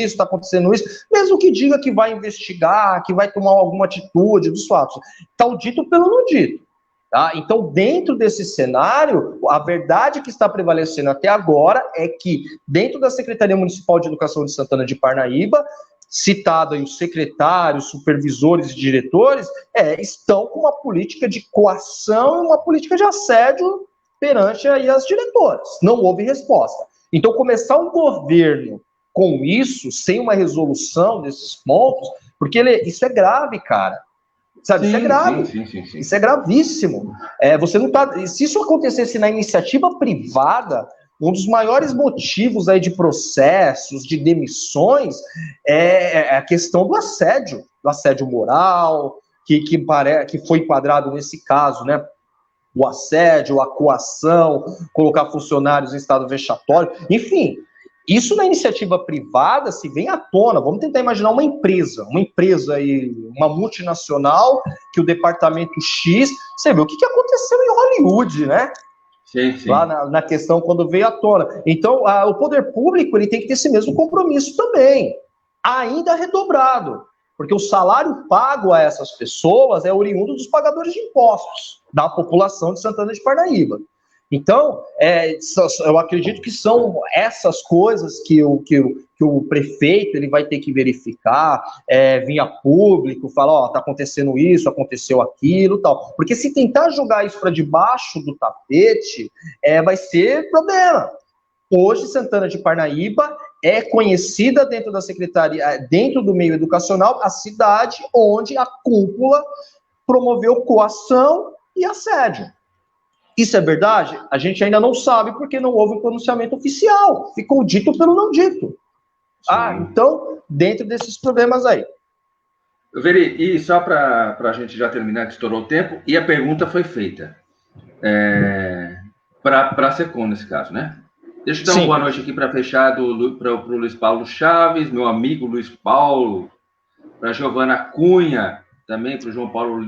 isso, mesmo que diga que vai investigar, que vai tomar alguma atitude dos fatos. Está o dito pelo não dito. Tá? Então, dentro desse cenário, a verdade que está prevalecendo até agora é que, dentro da Secretaria Municipal de Educação de Santana de Parnaíba, citado aí os secretários, supervisores e diretores, estão com uma política de coação e uma política de assédio perante aí as diretoras. Não houve resposta. Então, começar um governo com isso, sem uma resolução desses pontos, porque isso é grave, cara. Sabe, isso é grave. Sim. Isso é gravíssimo. Você não tá. Se isso acontecesse na iniciativa privada, um dos maiores motivos aí de processos, de demissões, é a questão do assédio moral, que foi enquadrado nesse caso, né? O assédio, a coação, colocar funcionários em estado vexatório, enfim. Isso na iniciativa privada, se vem à tona, vamos tentar imaginar uma empresa aí, uma multinacional, que o departamento X, você vê o que aconteceu em Hollywood, né? Sim. Lá na questão quando veio à tona. Então, o poder público ele tem que ter esse mesmo compromisso também, ainda redobrado, porque o salário pago a essas pessoas é oriundo dos pagadores de impostos da população de Santana de Parnaíba. Então, eu acredito que são essas coisas que o prefeito ele vai ter que verificar, vir a público, falar, está acontecendo isso, aconteceu aquilo, tal. Porque se tentar jogar isso para debaixo do tapete, vai ser problema. Hoje, Santana de Parnaíba é conhecida dentro da secretaria, dentro do meio educacional, a cidade onde a cúpula promoveu coação e assédio. Isso é verdade? A gente ainda não sabe porque não houve um pronunciamento oficial. Ficou dito pelo não dito. Então, dentro desses problemas aí. Veri, e só para a gente já terminar, que estourou o tempo, e a pergunta foi feita para a SECOM, nesse caso, né? Deixa eu dar uma boa noite aqui para fechar para o Luiz Paulo Chaves, meu amigo Luiz Paulo, para a Giovana Cunha, também para o João Paulo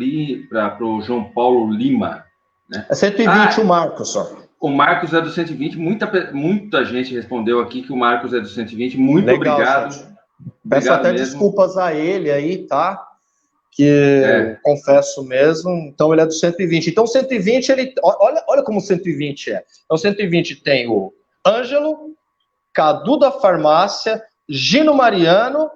Lima. Né? É 120 o marco só. O Marcos é do 120, muita gente respondeu aqui que o Marcos é do 120, muito Legal, obrigado. Peço até mesmo desculpas a ele aí, tá? Que confesso mesmo, então ele é do 120. Então 120, ele, olha como 120 é. Então 120 tem o Ângelo, Cadu da Farmácia, Gino Mariano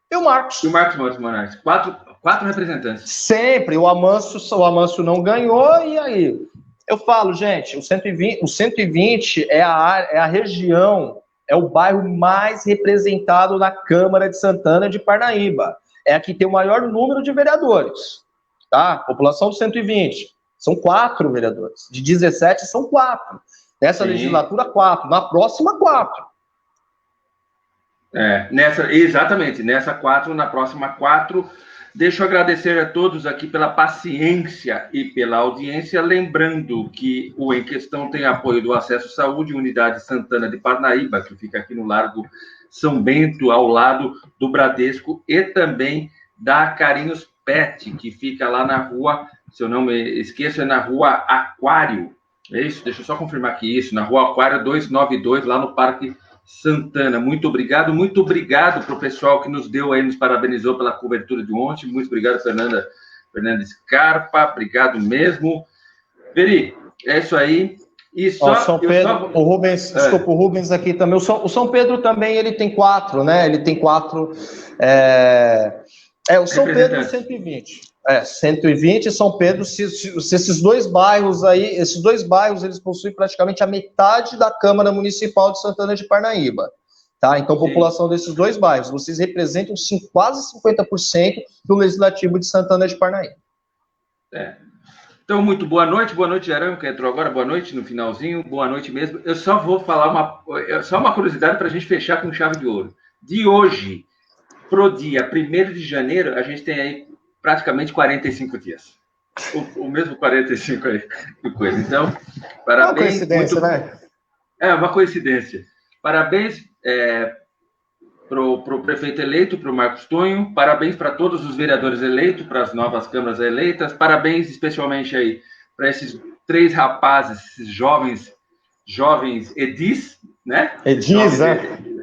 e o Marcos. E o Marcos Monarques, quatro representantes. Sempre, o Amâncio não ganhou, e aí? Eu falo, gente, o 120 é a região, é o bairro mais representado na Câmara de Santana de Parnaíba. É a que tem o maior número de vereadores, tá? População do 120. São 4 vereadores. De 17 são 4. Nessa legislatura, 4. Na próxima, 4. Exatamente. Nessa 4, na próxima 4. Deixa eu agradecer a todos aqui pela paciência e pela audiência, lembrando que o Em Questão tem apoio do Acesso Saúde, Unidade Santana de Parnaíba, que fica aqui no Largo São Bento, ao lado do Bradesco, e também da Carinhos Pet, que fica lá na rua, se eu não me esqueço, é na rua Aquário. É isso? Deixa eu só confirmar aqui isso, na rua Aquário 292, lá no Parque Santana. Muito obrigado para o pessoal que nos deu aí, nos parabenizou pela cobertura de ontem. Muito obrigado, Fernanda Scarpa, obrigado mesmo. Veri, é isso aí. E só, São Pedro, o Rubens, desculpa, o Rubens aqui também. O São Pedro também, ele tem 4, né? Ele tem 4. O São Pedro é 120. 120 São Pedro, se esses dois bairros aí, eles possuem praticamente a metade da Câmara Municipal de Santana de Parnaíba, tá? Então, a população desses dois bairros, vocês representam quase 50% do Legislativo de Santana de Parnaíba. Então, muito boa noite, Arão, que entrou agora, boa noite no finalzinho, boa noite mesmo. Eu só vou falar uma curiosidade para a gente fechar com chave de ouro. De hoje pro dia 1º de janeiro, a gente tem aí praticamente 45 dias. O mesmo 45 aí, que coisa. Então, parabéns. Uma coincidência, né? Uma coincidência. Parabéns pro prefeito eleito, pro Marcos Tonho. Parabéns para todos os vereadores eleitos, para as novas câmaras eleitas. Parabéns especialmente aí para esses 3 rapazes, esses jovens edis, né? Edis,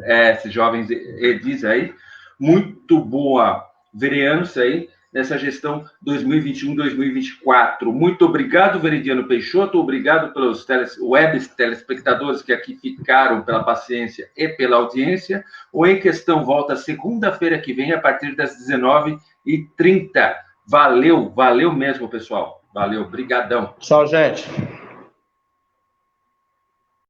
esses jovens edis aí. Muito boa vereança aí nessa gestão 2021-2024. Muito obrigado, Veridiano Peixoto, obrigado pelos web telespectadores que aqui ficaram, pela paciência e pela audiência. O Em Questão volta segunda-feira que vem, a partir das 19h30. Valeu mesmo, pessoal. Valeu, brigadão. Tchau, gente.